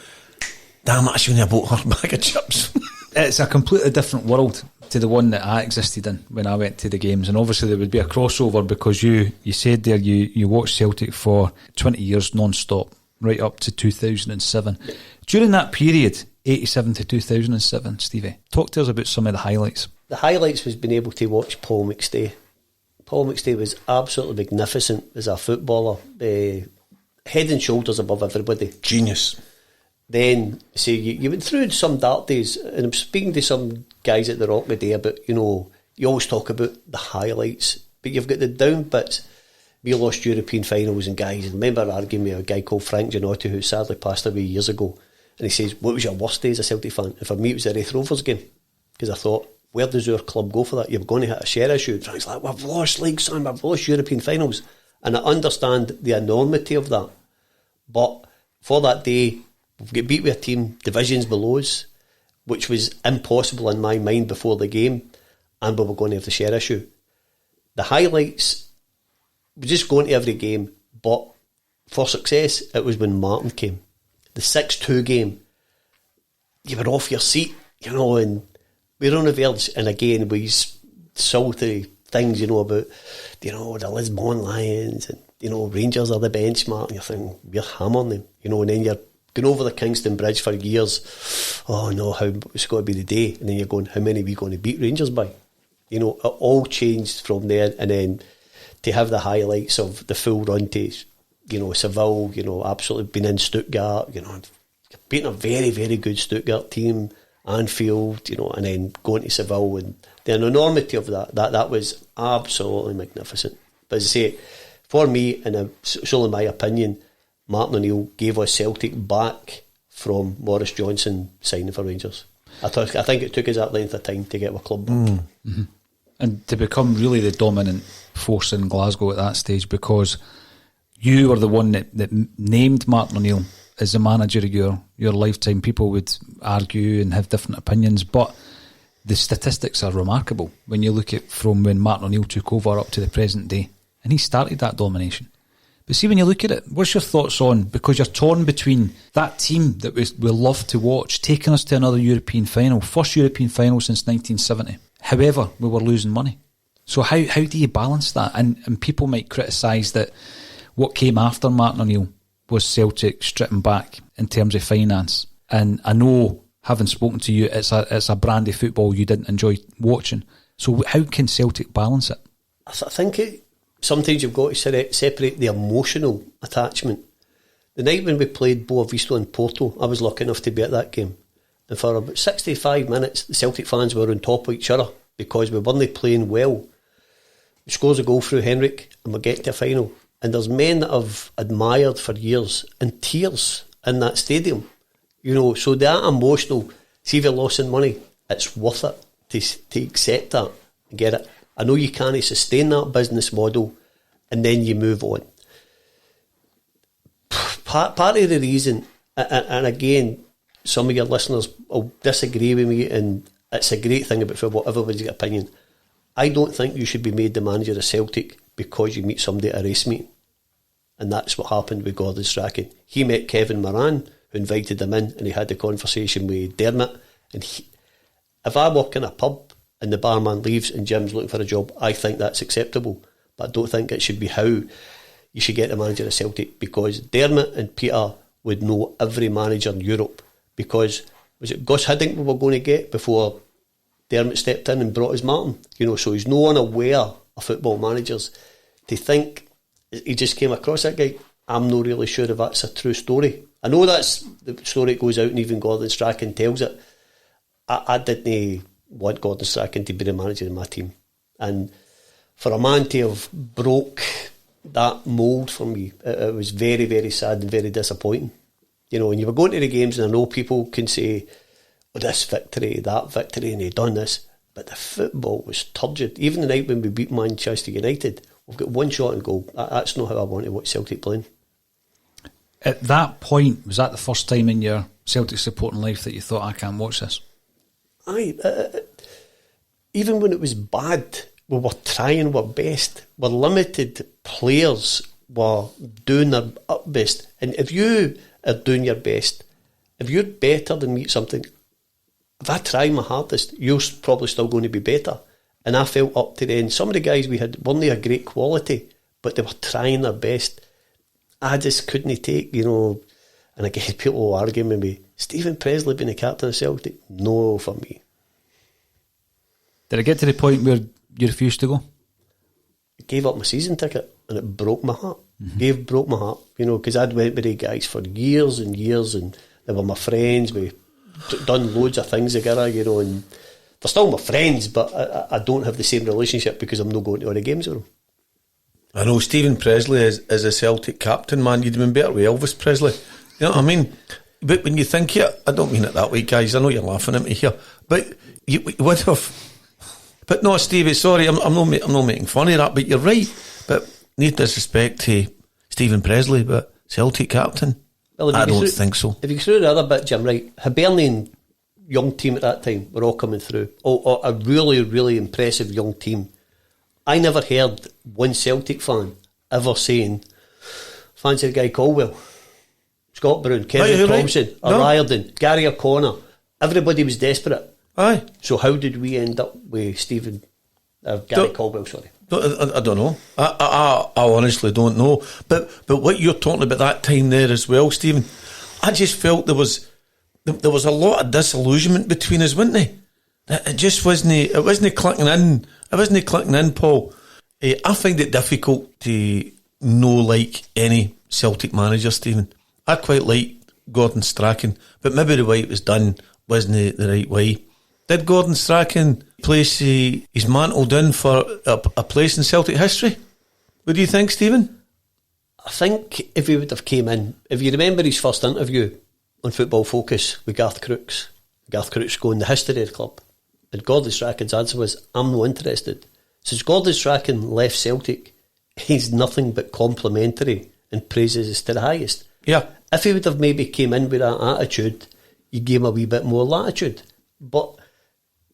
damn, I shouldn't have bought her bag of chips. It's a completely different world to the one that I existed in when I went to the games, and obviously there would be a crossover because you said there you watched Celtic for 20 years non-stop, right up to 2007. Yep. During that period, 87 to 2007, Stevie, talk to us about some of the highlights. The highlights was being able to watch Paul McStay. Paul McStay was absolutely magnificent as a footballer, head and shoulders above everybody. Genius. Then, say, you went through some dark days, and I'm speaking to some guys at the Roch today about, you know, you always talk about the highlights, but you've got the down bits. We lost European finals, and guys, I remember arguing with a guy called Frank Gianotti, who sadly passed away years ago, and he says, what was your worst day as a Celtic fan? And for me, it was the Wraith Rovers game, because I thought, where does our club go for that? You're going to hit a share issue. Frank's like, we've lost league, son, we've lost European finals. And I understand the enormity of that. But for that day, we've got beat with a team divisions below us, which was impossible in my mind before the game, and we were going to have the share issue. The highlights, we're just going to every game, but for success, it was when Martin came. The 6-2 game, you were off your seat, you know, and we were on the verge. And again, these salty things, you know, about, you know, the Lisbon Lions and, you know, Rangers are the benchmark. And you're thinking, we're hammering them, you know, and then you're going over the Kingston Bridge for years. Oh no, how it's got to be the day. And then you're going, how many are we going to beat Rangers by? You know, it all changed from there. And then to have the highlights of the full run to, you know, Seville, you know, absolutely been in Stuttgart, you know, beating a very, very good Stuttgart team, Anfield, you know, and then going to Seville, and the enormity of that was absolutely magnificent. But as I say, for me, and it's only my opinion, Martin O'Neill gave us Celtic back from Maurice Johnson signing for Rangers. I think it took us that length of time to get our club back. Mm-hmm. And to become really the dominant force in Glasgow at that stage, because you were the one that named Martin O'Neill as the manager of your lifetime. People would argue and have different opinions, but the statistics are remarkable when you look at from when Martin O'Neill took over up to the present day, and he started that domination. But see, when you look at it, what's your thoughts on, because you're torn between that team that we love to watch, taking us to another European final, first European final since 1970. However, we were losing money. So how do you balance that? And people might criticise that what came after Martin O'Neill was Celtic stripping back in terms of finance. And I know, having spoken to you, it's a brand of football you didn't enjoy watching. So how can Celtic balance it? I think sometimes you've got to separate the emotional attachment. The night when we played Boa Vista in Porto, I was lucky enough to be at that game. And for about 65 minutes, the Celtic fans were on top of each other because we weren't playing well. He scores a goal through Henrik and we get to a final. And there's men that I've admired for years in tears in that stadium. You know, so that emotional, see if you're losing money, it's worth it to accept that and get it. I know you can't sustain that business model and then you move on. Part of the reason, and again, some of your listeners will disagree with me, and it's a great thing about football, everybody's got opinion. I don't think you should be made the manager of Celtic because you meet somebody at a race meeting. And that's what happened with Gordon Strachan. He met Kevin Moran, who invited him in, and he had the conversation with Dermot. And if I walk in a pub and the barman leaves and Jim's looking for a job, I think that's acceptable. But I don't think it should be how you should get the manager of Celtic, because Dermot and Peter would know every manager in Europe, because was it Gus Hiddink we were going to get before Dermot stepped in and brought his Martin? You know, so he's no unaware of football managers. To think he just came across that guy, I'm not really sure if that's a true story. I know that's the story that goes out and even Gordon Strachan tells it. I didn't want Gordon Strachan to be the manager of my team. And for a man to have broke that mould for me, it was very, very sad and very disappointing. You know, when you were going to the games, and I know people can say, oh, this victory, that victory, and he done this, but the football was turgid. Even the night when we beat Manchester United, we've got one shot on goal. That's not how I want to watch Celtic playing. At that point, was that the first time in your Celtic supporting life that you thought, I can't watch this? Even when it was bad, we were trying our best. We're limited players, were doing their utmost. And if you are doing your best, if you're better than me at something, if I try my hardest, you're probably still going to be better. And I felt up to the end. Some of the guys we had weren't a great quality, but they were trying their best. I just couldn't take, you know, and again, people will argue with me, Stephen Presley being the captain of Celtic? No, for me. Did it get to the point where you refused to go? I gave up my season ticket and it broke my heart. Broke my heart, you know, because I'd went with the guys for years and years, and they were my friends. We done loads of things together, you know, and they're still my friends, but I don't have the same relationship because I'm not going to all the games with them. I know Stephen Presley is a Celtic captain, man. You'd have been better with Elvis Presley. You know what I mean? But when you think it, I don't mean it that way, guys. I know you're laughing at me here, but you would have. But no, Stevie, sorry, I'm not making fun of that. But you're right. But need disrespect to Stephen Presley, but Celtic captain, well, I don't think so. If you go through the other bit, Jim, right? Hibernian young team at that time were all coming through. A really, really impressive young team. I never heard one Celtic fan ever saying, fancy the guy Caldwell, Scott Brown, Kevin Thompson, Riordan, Gary O'Connor. Everybody was desperate. Aye. So how did we end up with Gary Caldwell? Sorry, I don't know. I honestly don't know. But what you're talking about that time there as well, Stephen, I just felt there was a lot of disillusionment between us, wasn't there? It just wasn't. It wasn't clicking in. It wasn't clicking in, Paul. I find it difficult to know like any Celtic manager, Stephen. I quite like Gordon Strachan, but maybe the way it was done wasn't the right way. Did Gordon Strachan place his mantle down for a place in Celtic history? What do you think, Stephen? I think if he would have came in, if you remember his first interview on Football Focus with Garth Crooks going, the history of the club, and Gordon Strachan's answer was, I'm not interested. Since Gordon Strachan left Celtic, he's nothing but complimentary and praises us to the highest. Yeah. If he would have maybe came in with that attitude, you gave him a wee bit more latitude. But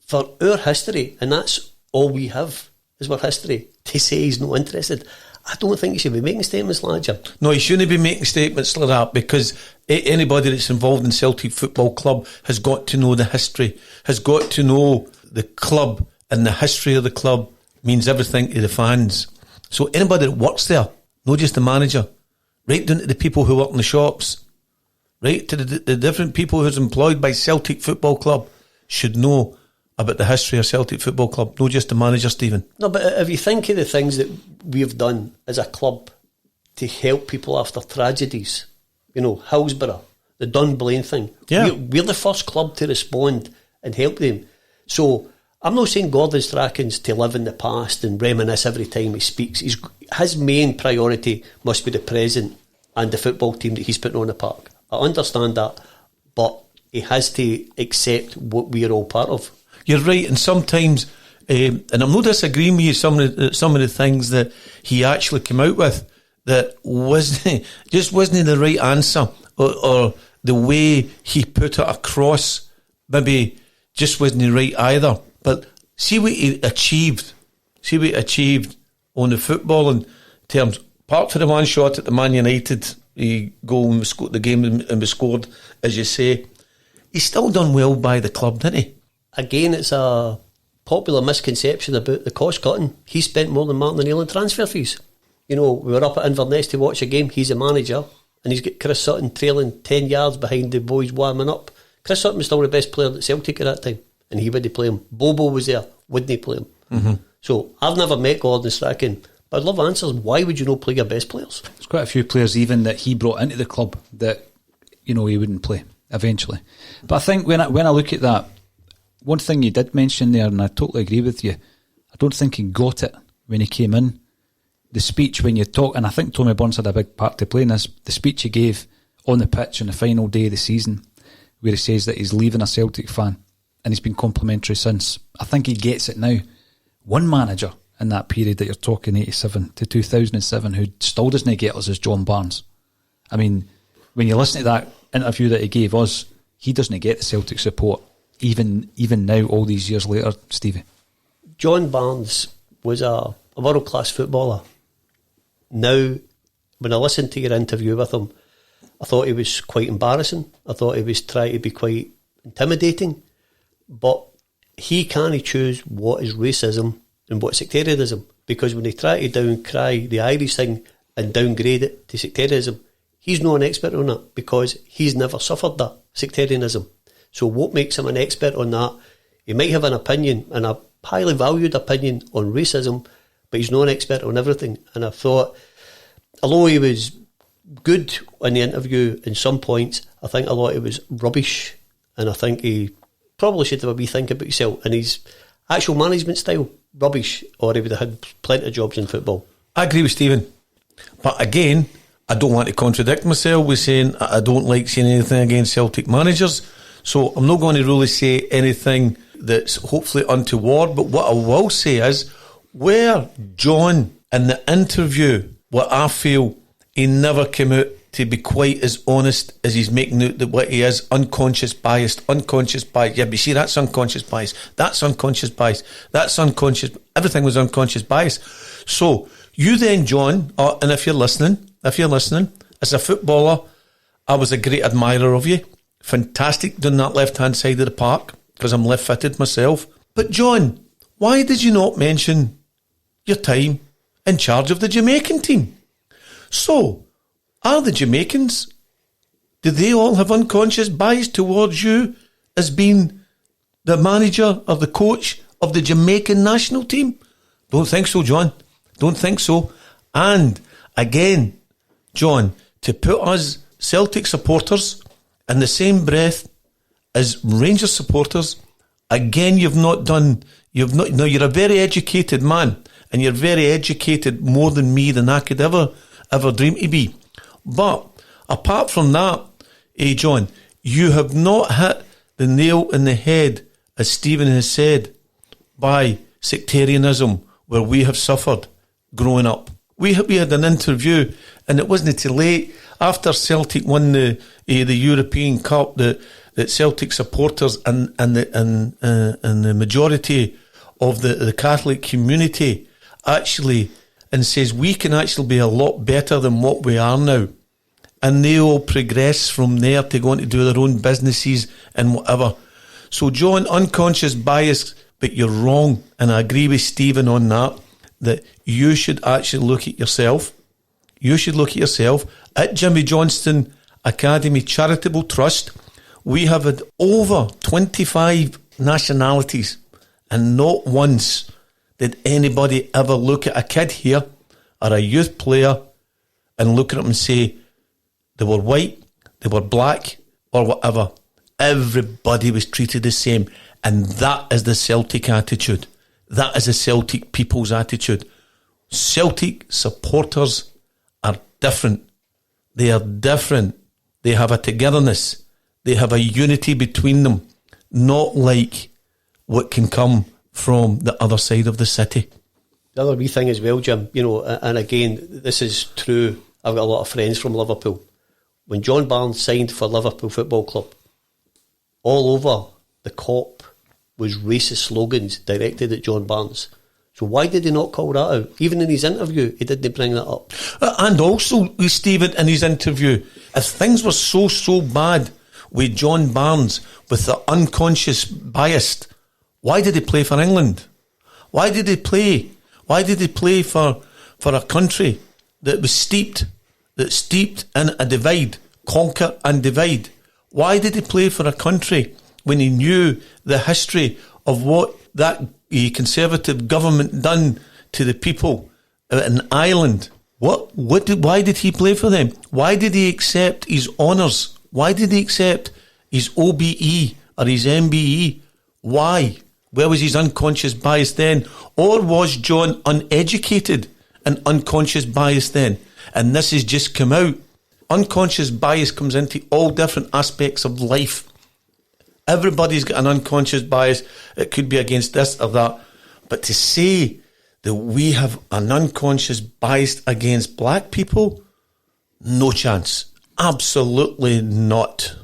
for our history, and that's all we have is our history, to say he's not interested, I don't think he should be making statements like that. No, he shouldn't be making statements like that, because anybody that's involved in Celtic Football Club has got to know the history, has got to know the club, and the history of the club means everything to the fans. So anybody that works there, not just the manager, right down to the people who work in the shops, right to the different people who's employed by Celtic Football Club, should know about the history of Celtic Football Club, not just the manager, Stephen. No, but if you think of the things that we've done as a club to help people after tragedies, Hillsborough, the Dunblane thing, we're the first club to respond and help them. So I'm not saying Gordon Strachan's to live in the past and reminisce every time he speaks. His main priority must be the present and the football team that he's putting on the park. I understand that, but he has to accept what we're all part of. You're right, and sometimes, and I'm not disagreeing with you, some of the things that he actually came out with that wasn't the right answer, or the way he put it across maybe just wasn't right either. But see what he achieved. See what he achieved on the footballing terms. Apart from the one shot at the Man United goal and the game and we scored, as you say, he's still done well by the club, didn't he? Again, it's a popular misconception about the cost cutting. He spent more than Martin O'Neill in transfer fees. We were up at Inverness to watch a game. He's a manager, and he's got Chris Sutton trailing 10 yards behind the boys warming up. Chris Sutton was still the best player at Celtic at that time, and he wouldn't play him. Bobo was there, wouldn't he play him? Mm-hmm. So I've never met Gordon Strachan, but I'd love answers. Why would you not play your best players? There's quite a few players even that he brought into the club that he wouldn't play eventually. But I think when I look at that, one thing you did mention there, and I totally agree with you, I don't think he got it when he came in. The speech when you talk, and I think Tommy Burns had a big part to play in this, the speech he gave on the pitch on the final day of the season, where he says that he's leaving a Celtic fan, and he's been complimentary since. I think he gets it now. One manager in that period that you're talking, 87 to 2007, who still doesn't get us, is John Barnes. I mean, when you listen to that interview that he gave us, he doesn't get the Celtic support. Even now, all these years later, Stevie. John Barnes was a world-class footballer. Now, when I listened to your interview with him, I thought he was quite embarrassing. I thought he was trying to be quite intimidating. But he can't choose what is racism and what sectarianism. Because when he tried to down-cry the Irish thing and downgrade it to sectarianism, he's not an expert on it because he's never suffered that sectarianism. So what makes him an expert on that? He might have an opinion, and a highly valued opinion on racism, but he's not an expert on everything. And I thought, although he was good in the interview in some points, I think a lot of it was rubbish, and I think he probably should have a wee think about himself and his actual management style, rubbish, or he would have had plenty of jobs in football. I agree with Stephen, but again, I don't want to contradict myself with saying I don't like saying anything against Celtic managers. So I'm not going to really say anything that's hopefully untoward, but what I will say is, where John in the interview, what I feel he never came out to be quite as honest as he's making out that what he is, unconscious bias. Yeah, but you see, that's unconscious bias, that's unconscious, everything was unconscious bias. So you then, John, and if you're listening, if you're listening, as a footballer, I was a great admirer of you. Fantastic doing that left-hand side of the park, because I'm left-footed myself. But John, why did you not mention your time in charge of the Jamaican team? So, are the Jamaicans, do they all have unconscious bias towards you as being the manager or the coach of the Jamaican national team? Don't think so, John. Don't think so. And again, John, to put us Celtic supporters in the same breath as Rangers supporters, again, you're a very educated man, and you're very educated more than me than I could ever dream to be. But apart from that, John, you have not hit the nail in the head, as Stephen has said, by sectarianism, where we have suffered growing up. We had an interview, and it wasn't too late after Celtic won the European Cup that Celtic supporters and the majority of the Catholic community actually, and says we can actually be a lot better than what we are now. And they all progress from there to go on to do their own businesses and whatever. So, John, unconscious bias, but you're wrong. And I agree with Stephen on that you should actually look at yourself. You should look at yourself. At Jimmy Johnston Academy Charitable Trust, we have had over 25 nationalities, and not once did anybody ever look at a kid here or a youth player and look at them and say they were white, they were black, or whatever. Everybody was treated the same. And that is the Celtic attitude. That is the Celtic people's attitude. Celtic supporters are different. They are different. They have a togetherness. They have a unity between them. Not like what can come from the other side of the city. The other wee thing as well, Jim, and again, this is true. I've got a lot of friends from Liverpool. When John Barnes signed for Liverpool Football Club, all over the COP was racist slogans directed at John Barnes. So why did he not call that out? Even in his interview, he didn't bring that up. And also, Stephen, in his interview, if things were so bad with John Barnes, with the unconscious bias, why did he play for England? Why did he play? Why did he play for a country that was steeped in a divide, conquer and divide? Why did he play for a country when he knew the history of what that Conservative government done to the people in Ireland? Why did he play for them? Why did he accept his honours? Why did he accept his OBE or his MBE? Why? Where was his unconscious bias then? Or was John uneducated and unconscious bias then? And this has just come out. Unconscious bias comes into all different aspects of life. Everybody's got an unconscious bias. It could be against this or that. But to say that we have an unconscious bias against black people, no chance. Absolutely not.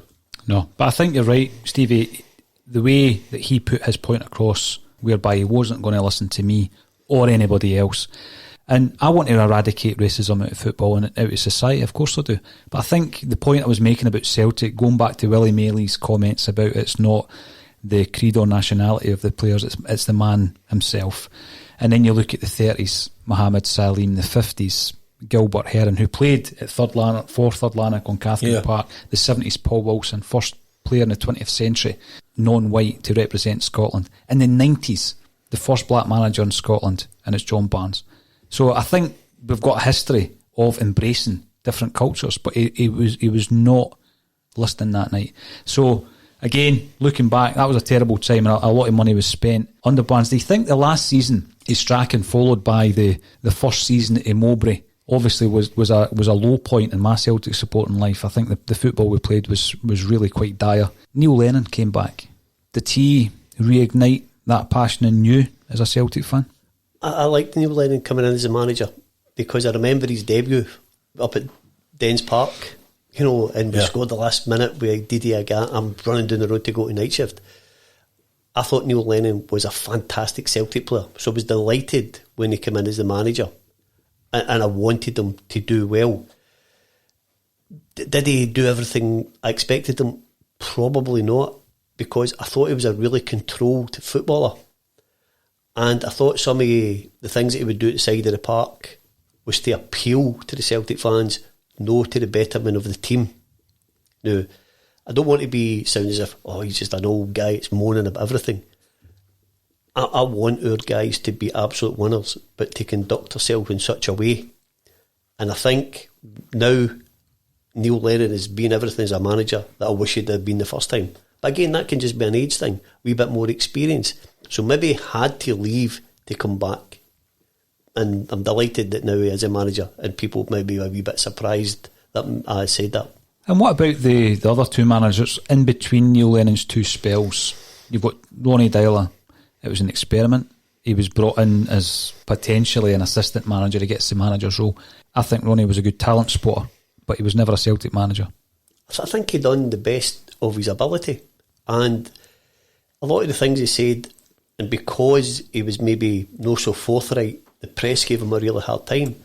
No, but I think you're right, Stevie. The way that he put his point across, whereby he wasn't going to listen to me or anybody else. And I want to eradicate racism out of football and out of society, of course I do. But I think the point I was making about Celtic, going back to Willie Maley's comments about it's not the creed or nationality of the players, it's the man himself. And then you look at the 30s, Mohammed Salim, the 50s, Gilbert Heron, who played at fourth Lanark on Catherine Park, the 70s, Paul Wilson, first player in the 20th century, non-white to represent Scotland. In the 90s, the first black manager in Scotland, and it's John Barnes. So I think we've got a history of embracing different cultures, but he was not listening that night. So again, looking back, that was a terrible time, and a lot of money was spent under Barnes. Do you think the last season is Strachan, followed by the first season in Mowbray, obviously was a low point in my Celtic supporting life? I think the football we played was really quite dire. Neil Lennon came back. Did he reignite that passion in you as a Celtic fan? I liked Neil Lennon coming in as a manager because I remember his debut up at Dens Park, and we scored the last minute with Didier Gant. I'm running down the road to go to night shift. I thought Neil Lennon was a fantastic Celtic player, so I was delighted when he came in as the manager, and I wanted him to do well. Did he do everything I expected him? Probably not, because I thought he was a really controlled footballer. And I thought some of the things that he would do at the side of the park was to appeal to the Celtic fans, no to the betterment of the team. Now, I don't want to sound as if, he's just an old guy, it's moaning about everything. I want our guys to be absolute winners, but to conduct themselves in such a way. And I think now Neil Lennon has been everything as a manager that I wish he'd have been the first time. But again, that can just be an age thing, a wee bit more experience. So maybe he had to leave to come back. And I'm delighted that now he is a manager, and people may be a wee bit surprised that I said that. And what about the other two managers in between Neil Lennon's two spells? You've got Ronnie Deila. It was an experiment. He was brought in as potentially an assistant manager. He gets the manager's role. I think Ronnie was a good talent spotter, but he was never a Celtic manager. So I think he done the best of his ability. And a lot of the things he said, and because he was maybe not so forthright, the press gave him a really hard time.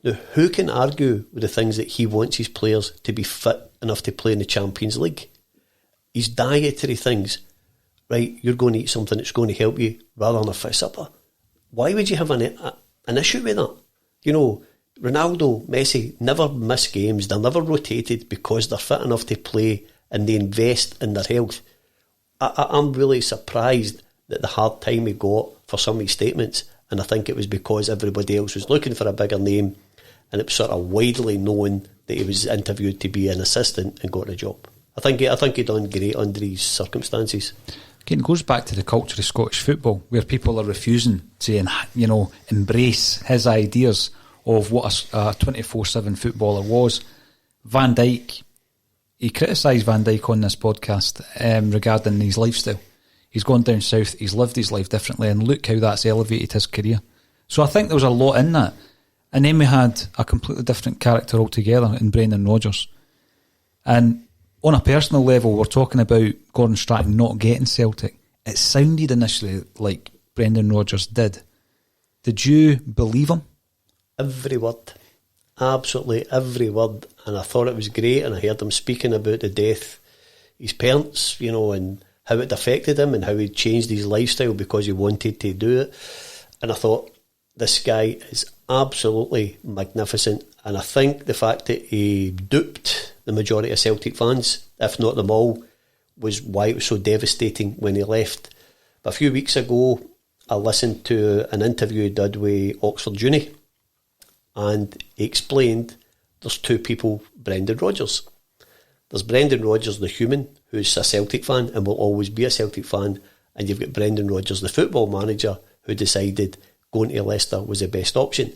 Now, who can argue with the things that he wants his players to be fit enough to play in the Champions League? His dietary things, right, you're going to eat something that's going to help you rather than a fit supper. Why would you have an issue with that? You know, Ronaldo, Messi never miss games. They're never rotated because they're fit enough to play and they invest in their health. I'm really surprised at the hard time he got for some of his statements, and I think it was because everybody else was looking for a bigger name, and it was sort of widely known that he was interviewed to be an assistant and got a job. I think he done great under these circumstances. Again, it goes back to the culture of Scottish football, where people are refusing to, embrace his ideas of what a 24/7 footballer was. Van Dijk, he criticised Van Dijk on this podcast regarding his lifestyle. He's gone down south, he's lived his life differently, and look how that's elevated his career. So I think there was a lot in that. And then we had a completely different character altogether in Brendan Rodgers. And on a personal level, we're talking about Gordon Strachan not getting Celtic. It sounded initially like Brendan Rodgers did. Did you believe him? Every word. Absolutely every word. And I thought it was great, and I heard him speaking about the death, his parents, and how it affected him and how he changed his lifestyle because he wanted to do it. And I thought, this guy is absolutely magnificent. And I think the fact that he duped the majority of Celtic fans, if not them all, was why it was so devastating when he left. But a few weeks ago, I listened to an interview he did with Oxford Uni, and he explained there's two people, Brendan Rodgers. There's Brendan Rodgers, the human, who's a Celtic fan and will always be a Celtic fan, and you've got Brendan Rodgers, the football manager, who decided going to Leicester was the best option.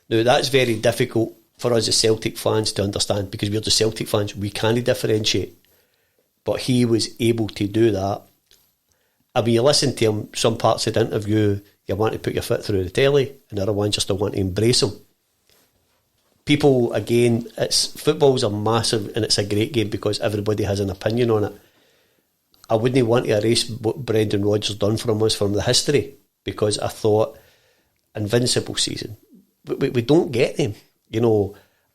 Now, that's very difficult for us as Celtic fans to understand, because we're the Celtic fans, we can't differentiate. But he was able to do that. And when you listen to him, some parts of the interview, you want to put your foot through the telly, and other ones just don't want to embrace him. People, again, football's a massive, and it's a great game because everybody has an opinion on it. I wouldn't want to erase what Brendan Rodgers done from us from the history, because I thought, invincible season, we don't get them.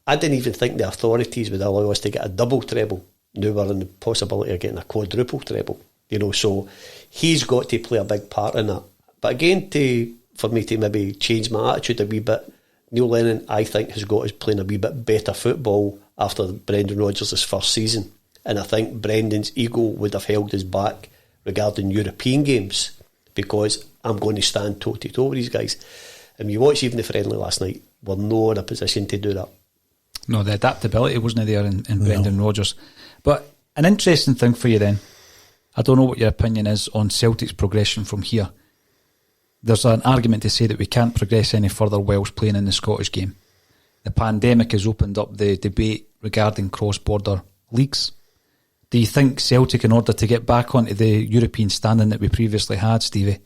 I didn't even think the authorities would allow us to get a double treble. Now we're in the possibility of getting a quadruple treble. So he's got to play a big part in that. But again, for me to maybe change my attitude a wee bit, Neil Lennon, I think, has got us playing a wee bit better football after Brendan Rodgers' first season. And I think Brendan's ego would have held us back regarding European games, because I'm going to stand toe-to-toe with these guys. And you watch even the friendly last night, we're not in a position to do that. No, the adaptability wasn't there in Brendan Rodgers. But an interesting thing for you then, I don't know what your opinion is on Celtic's progression from here. There's an argument to say that we can't progress any further whilst playing in the Scottish game. The pandemic has opened up the debate regarding cross-border leagues. Do you think Celtic, in order to get back onto the European standing that we previously had, Stevie,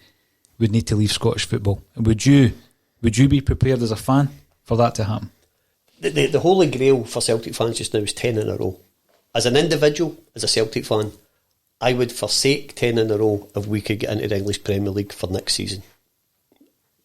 would need to leave Scottish football? And would you be prepared as a fan for that to happen? The holy grail for Celtic fans just now is 10 in a row. As an individual, as a Celtic fan, I would forsake 10 in a row if we could get into the English Premier League for next season.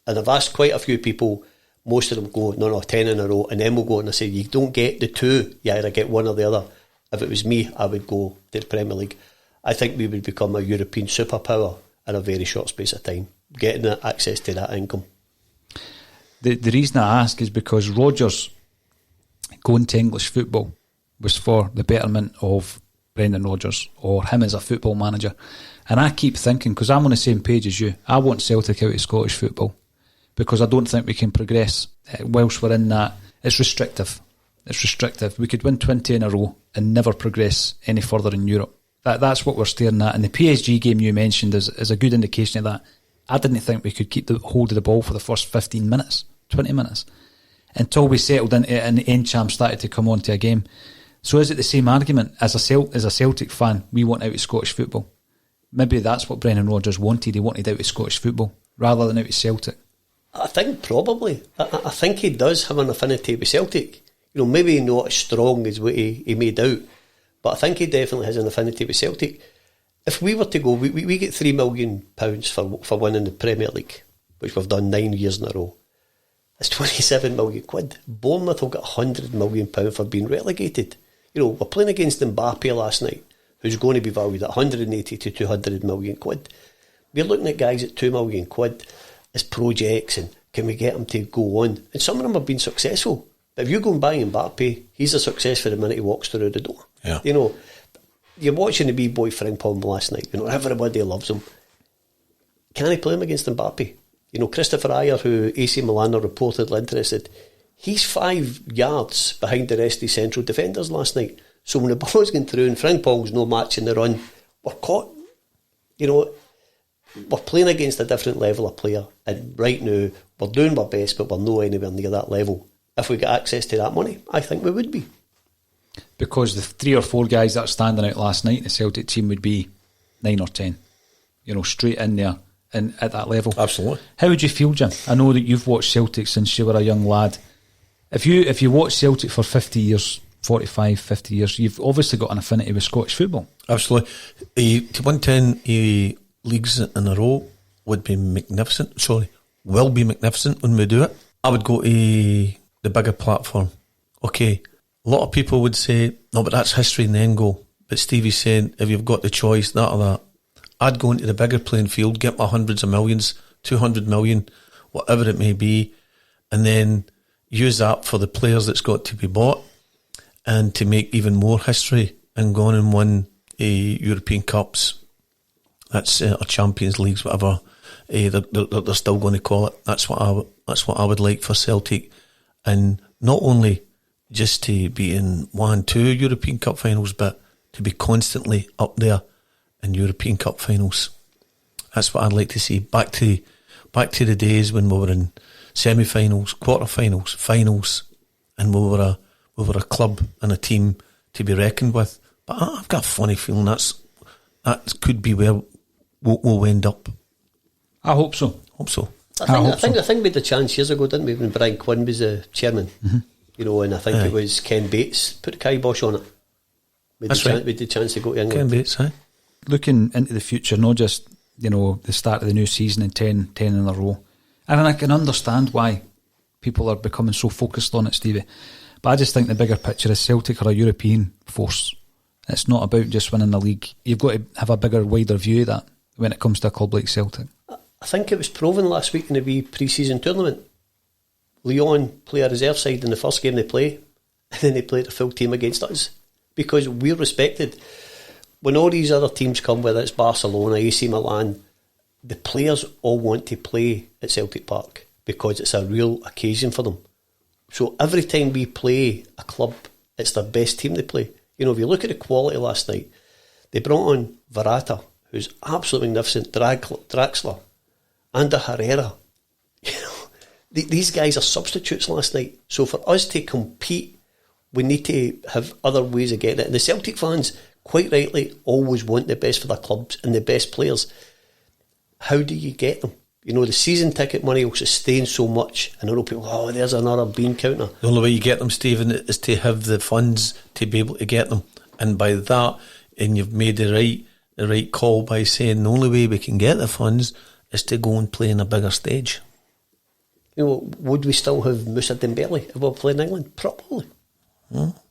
And I've asked quite a few people, most of them go, no, 10 in a row, and then we'll go and I say, you don't get the two, you either get one or the other. If it was me, I would go to the Premier League. I think we would become a European superpower in a very short space of time, getting access to that income. The reason I ask is because Rodgers going to English football was for the betterment of Brendan Rodgers or him as a football manager. And I keep thinking, because I'm on the same page as you, I want Celtic out of Scottish football because I don't think we can progress whilst we're in that. It's restrictive. It's restrictive. We could win 20 in a row and never progress any further in Europe. That's what we're staring at. And the PSG game you mentioned is a good indication of that. I didn't think we could keep the hold of the ball for the first 15 minutes, 20 minutes, until we settled into it and the end champ started to come onto a game. So is it the same argument? As a Celtic fan, we want out of Scottish football. Maybe that's what Brendan Rodgers wanted. He wanted out of Scottish football rather than out of Celtic. I think probably. I think he does have an affinity with Celtic. Maybe not as strong as what he made out, but I think he definitely has an affinity with Celtic. If we were to go, we get £3 million for winning the Premier League, which we've done 9 years in a row. It's 27 million quid. Bournemouth will get £100 million for being relegated. We're playing against Mbappe last night, who's going to be valued at 180 to 200 million quid. We're looking at guys at 2 million quid as projects, and can we get them to go on? And some of them have been successful. But if you go and buy Mbappe, he's a success for the minute he walks through the door. Yeah. You're watching the wee boy Frimpong last night. Everybody loves him. Can he play him against Mbappe? Christopher Ayer, who AC Milan are reportedly interested, he's 5 yards behind the rest of the central defenders last night. So when the ball's going through and Frimpong's no match in the run, we're caught. We're playing against a different level of player. And right now, we're doing our best, but we're not anywhere near that level. If we get access to that money, I think we would be. Because the 3 or 4 guys that are standing out last night in the Celtic team would be 9 or 10. Straight in there and at that level. Absolutely. How would you feel, Jim? I know that you've watched Celtic since you were a young lad. If you watch Celtic for 50 years, 45, 50 years, you've obviously got an affinity with Scottish football. Absolutely. To win 10 leagues in a row would be magnificent. Will be magnificent when we do it. I would go to the bigger platform. Okay, a lot of people would say, no, but that's history and then go. But Stevie's saying, if you've got the choice, that or that, I'd go into the bigger playing field, get my hundreds of millions, 200 million, whatever it may be, and then use that for the players that's got to be bought and to make even more history and go on and win European Cups. That's or Champions Leagues, whatever they're still going to call it. That's what I would like for Celtic, and not only just to be in 1, 2 European Cup finals, but to be constantly up there in European Cup finals. That's what I'd like to see. Back to the days when we were in semi-finals, quarter-finals, finals, and we were a club and a team to be reckoned with. But I've got a funny feeling that could be where we'll end up. I hope so. I think we had the chance years ago, didn't we, when Brian Quinn was the chairman? Mm-hmm. And I think it was Ken Bates put the kibosh on it. We had the chance to go to England. Ken Bates, Looking into the future, not just the start of the new season and 10 in a row. And I can understand why people are becoming so focused on it, Stevie. But I just think the bigger picture is Celtic are a European force. It's not about just winning the league. You've got to have a bigger, wider view of that when it comes to a club like Celtic. I think it was proven last week in the wee pre-season tournament. Lyon play a reserve side in the first game they play, and then they play the full team against us because we're respected. When all these other teams come, whether it's Barcelona, AC Milan, the players all want to play at Celtic Park because it's a real occasion for them. So every time we play a club, it's their best team they play. If you look at the quality last night, they brought on Verratti, who's absolutely magnificent, Draxler, and Herrera. These guys are substitutes last night. So for us to compete, we need to have other ways of getting it. And the Celtic fans, quite rightly, always want the best for their clubs and the best players. How do you get them? The season ticket money will sustain so much. And I know people, there's another bean counter. The only way you get them, Stephen, is to have the funds to be able to get them. And by that, and you've made the right call by saying the only way we can get the funds is to go and play in a bigger stage. would we still have Moussa Dembele if we were playing England? Probably.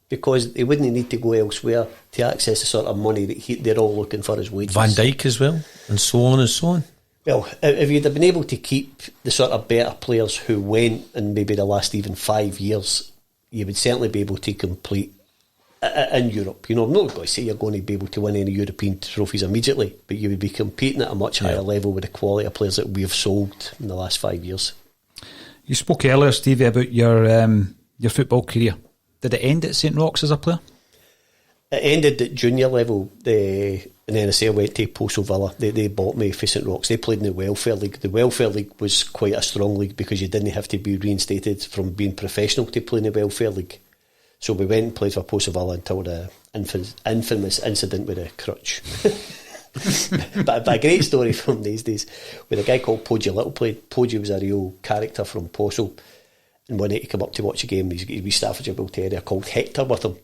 Because he wouldn't need to go elsewhere to access the sort of money that they're all looking for as wages. Van Dijk as well, and so on and so on. Well, if you'd have been able to keep the sort of better players who went in maybe the last even 5 years, you would certainly be able to complete in Europe. I'm not going to say you're going to be able to win any European trophies immediately, but you would be competing at a much higher level with the quality of players that we have sold in the last 5 years. You spoke earlier, Stevie, about your football career. Did it end at St Roch's as a player? It ended at junior level, and then I went to Postal Villa. They bought me for St Roch's. They played in the Welfare League. The Welfare League was quite a strong league because you didn't have to be reinstated from being professional to play in the Welfare League. So we went and played for Postal Villa until the infamous incident with the crutch. but a great story from these days, with a guy called Podgy Little played. Podgy was a real character from Postal. And one night he came up to watch a game, he's got a wee Staffordshire Bull Terrier called Hector with him.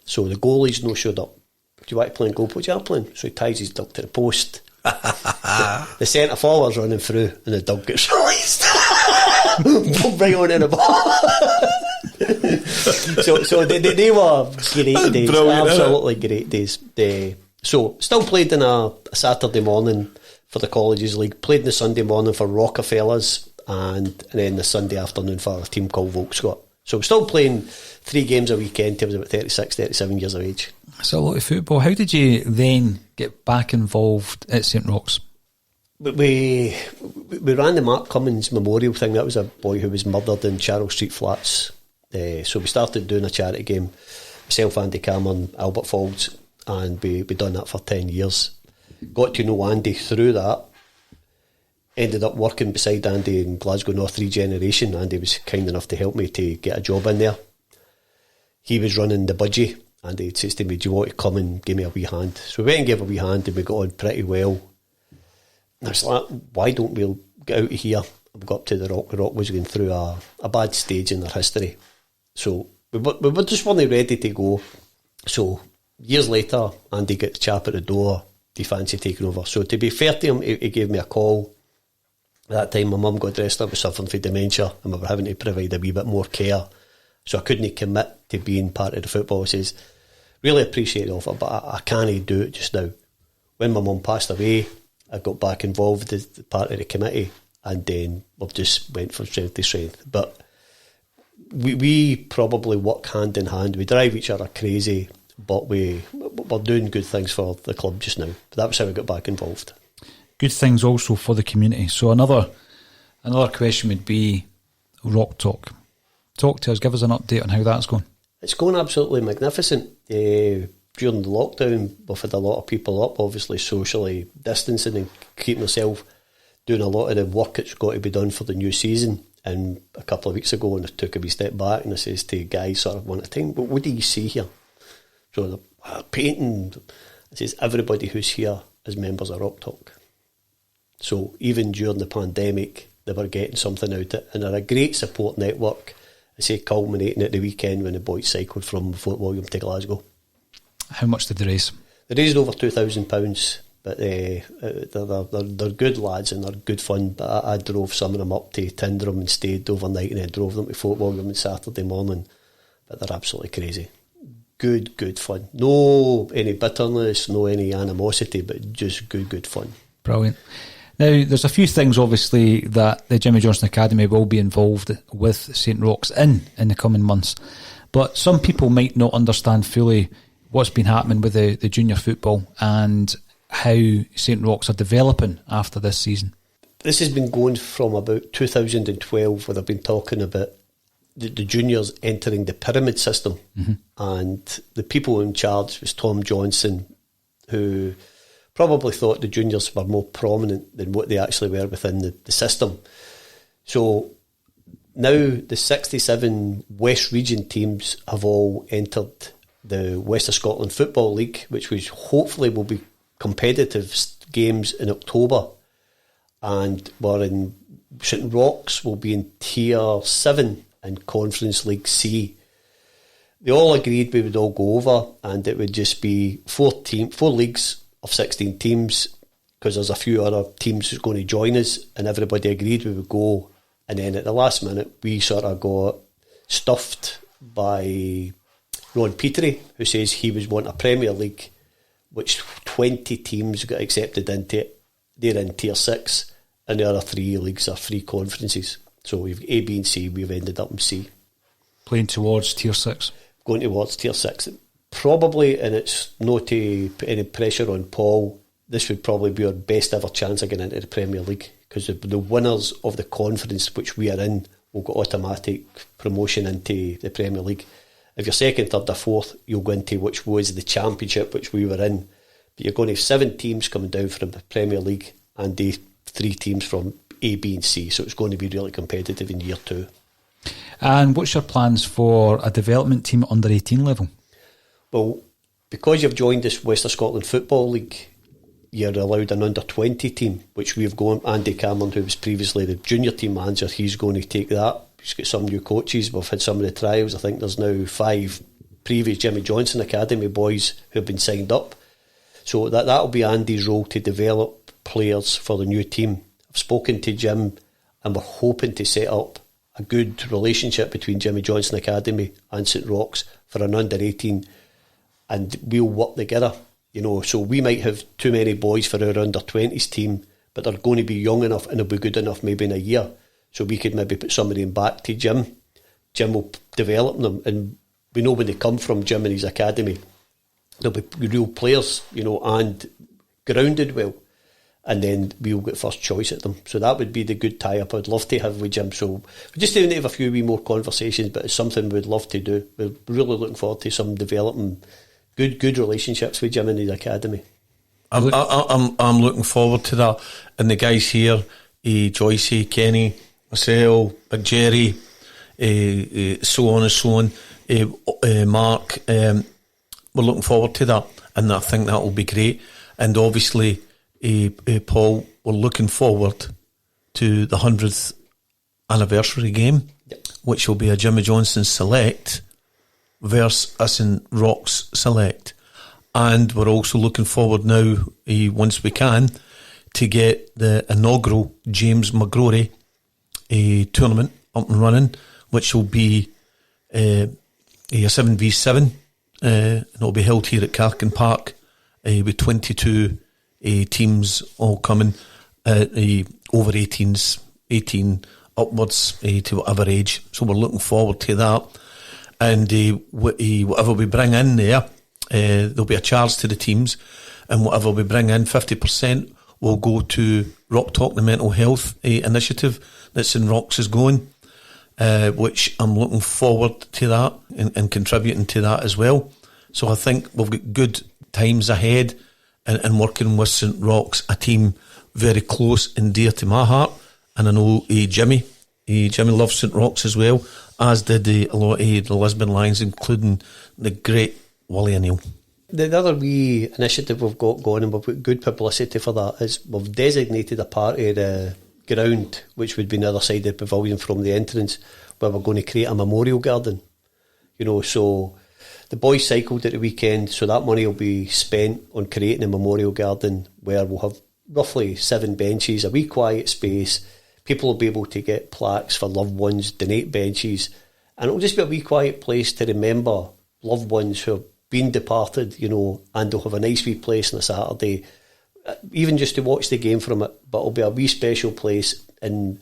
So the goalie's no showed up. Do you want to play in goal? What you are playing? So he ties his dog to the post. the centre forward's running through and the dog gets released. Right on in the ball. so they were great days. Brilliant, absolutely great days. So still played in a Saturday morning for the Colleges League, played in the Sunday morning for Rockefellers, and then the Sunday afternoon for a team called Volkswagen. So I'm still playing 3 games a weekend until I was about 36, 37 years of age. That's a lot of football. How did you then get back involved at St Roch's? We ran the Mark Cummins Memorial thing. That was a boy who was murdered in Charles Street Flats. So we started doing a charity game, myself, Andy Cameron, Albert Folds, and we done that for 10 years. Got to know Andy through that. Ended up working beside Andy in Glasgow North Regeneration. Andy was kind enough to help me to get a job in there. He was running the budgie, and he says to me, "Do you want to come and give me a wee hand?" So we went and gave a wee hand, and we got on pretty well. And I was like, why don't we get out of here? We got up to the Roch. The Roch was going through a bad stage in their history. So we were just weren't ready to go. So years later, Andy got the chap at the door. Do you fancy taking over? So to be fair to him, he gave me a call. At that time, my mum got dressed up with suffering from dementia, and we were having to provide a wee bit more care. So I couldn't commit to being part of the football. He says, really appreciate the offer, but I can't do it just now. When my mum passed away, I got back involved as part of the committee, and then we just went from strength to strength. But we probably work hand in hand. We drive each other crazy, but we're doing good things for the club just now. But that was how we got back involved. Good things also for the community. So another question would be Roch Talk. Talk to us, give us an update on how that's going. It's going absolutely magnificent. During the lockdown, we've had a lot of people up, obviously socially distancing and keeping themselves doing a lot of the work that's got to be done for the new season. And a couple of weeks ago, and I took a wee step back and I says to guys sort of one at a time, what do you see here? So they're painting. I says, everybody who's here is members of Roch Talk. So even during the pandemic, they were getting something out of it. And they're a great support network, I say, culminating at the weekend when the boys cycled from Fort William to Glasgow. How much did they raise? They raised over £2,000, but they're good lads and they're good fun. But I drove some of them up to Tyndrum and stayed overnight, and then drove them to Fort William on Saturday morning. But they're absolutely crazy. Good fun. No any bitterness, no any animosity, but just good fun. Brilliant. Now, there's a few things, obviously, that the Jimmy Johnson Academy will be involved with St Roch's in the coming months. But some people might not understand fully what's been happening with the junior football and how St Roch's are developing after this season. This has been going from about 2012, where they've been talking about the juniors entering the pyramid system. Mm-hmm. And the people in charge was Tom Johnson, who probably thought the juniors were more prominent than what they actually were within the system. So now the 67 West Region teams have all entered the West of Scotland Football League, which hopefully will be competitive games in October. And we're in St Roch's will be in Tier 7 in Conference League C. They all agreed we would all go over, and it would just be 4 leagues of 16 teams, because there's a few other teams who's going to join us, and everybody agreed we would go And then at the last minute, we sort of got stuffed by Ron Petery, who says he was wanting a Premier League, which 20 teams got accepted into. They're in Tier 6, and the other 3 leagues are 3 conferences. So we've A, B and C, we've ended up in C. Playing towards Tier 6? Going towards Tier 6. Probably, and it's not to put any pressure on Paul, this would probably be our best ever chance of getting into the Premier League, because the winners of the conference which we are in will get automatic promotion into the Premier League. If you're second, third or fourth, you'll go into which was the Championship which we were in. But you're going to have 7 teams coming down from the Premier League and 3 teams from A, B and C, so it's going to be really competitive in year 2. And what's your plans for a development team at under 18 level? Well, because you've joined this Western Scotland Football League, you're allowed an under 20 team, which we've gone. Andy Cameron, who was previously the junior team manager, he's going to take that. He's got some new coaches. We've had some of the trials. I think there's now 5 previous Jimmy Johnson Academy boys who have been signed up. So that'll be Andy's role, to develop players for the new team. I've spoken to Jim, and we're hoping to set up a good relationship between Jimmy Johnson Academy and St Roch's for an under 18, and we'll work together. You know, so we might have too many boys for our under 20s team, but they're going to be young enough and they'll be good enough maybe in a year. So we could maybe put somebody in back to Jim. Jim will develop them, and we know when they come from Jim and his academy, they'll be real players, you know, and grounded well. And then we'll get first choice at them. So that would be the good tie-up I'd love to have with Jim. So we just need to have a few wee more conversations, but it's something we'd love to do. We're really looking forward to some developing good relationships with Jim and his academy. I'm looking forward to that. And the guys here, Joyce, Kenny, myself, Big Jerry, so on and so on, Mark, we're looking forward to that, and I think that will be great. And obviously, Paul, we're looking forward to the 100th anniversary game, which will be a Jimmy Johnson Select versus us in Roch's Select. And we're also looking forward now, once we can, to get the inaugural James McGrory tournament up and running, which will be a 7v7. And it'll be held here at Carkin Park with 22 teams all coming over 18s, 18 upwards to whatever age. So we're looking forward to that. And whatever we bring in there, there'll be a charge to the teams, and whatever we bring in, 50% will go to Roch Talk, the mental health initiative that's in Roch's is going, which I'm looking forward to that and contributing to that as well. So I think we've got good times ahead, and working with St Roch's, a team very close and dear to my heart. And I know Jimmy loves St Roch's as well, as did a lot of the Lisbon Lions, including the great Willie O'Neill. The other wee initiative we've got going, and we've got good publicity for that, is we've designated a part of the ground, which would be the other side of the pavilion from the entrance, where we're going to create a memorial garden. You know, so the boys cycled at the weekend, so that money will be spent on creating a memorial garden where we'll have roughly 7 benches, a wee quiet space. People will be able to get plaques for loved ones, donate benches, and it'll just be a wee quiet place to remember loved ones who have been departed, you know, and they'll have a nice wee place on a Saturday, even just to watch the game from it. But it'll be a wee special place. And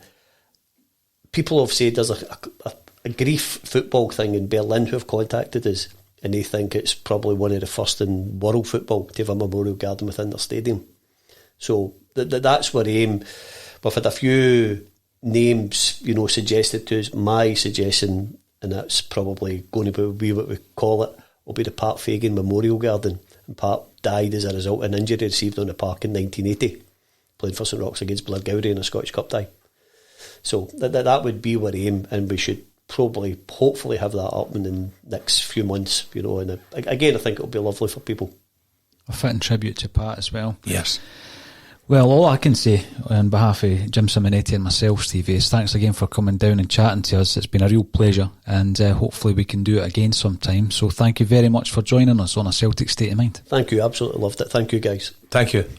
people have said there's a grief football thing in Berlin who have contacted us, and they think it's probably one of the first in world football to have a memorial garden within their stadium. So that's our aim. We've had a few names, you know, suggested to us. My suggestion, and that's probably going to be what we call it, will be the Pat Fagan Memorial Garden. And Pat died as a result of an injury received on the park in 1980, playing for St Roch's against Blairgowrie in a Scottish Cup tie. So that would be our aim, and we should probably, hopefully, have that up in the next few months, you know. And again, I think it'll be lovely for people. A fitting tribute to Pat as well. Yes. Well, all I can say on behalf of Jim Simonetti and myself, Steve, is thanks again for coming down and chatting to us. It's been a real pleasure, and hopefully we can do it again sometime. So thank you very much for joining us on A Celtic State of Mind. Thank you, absolutely loved it. Thank you, guys. Thank you.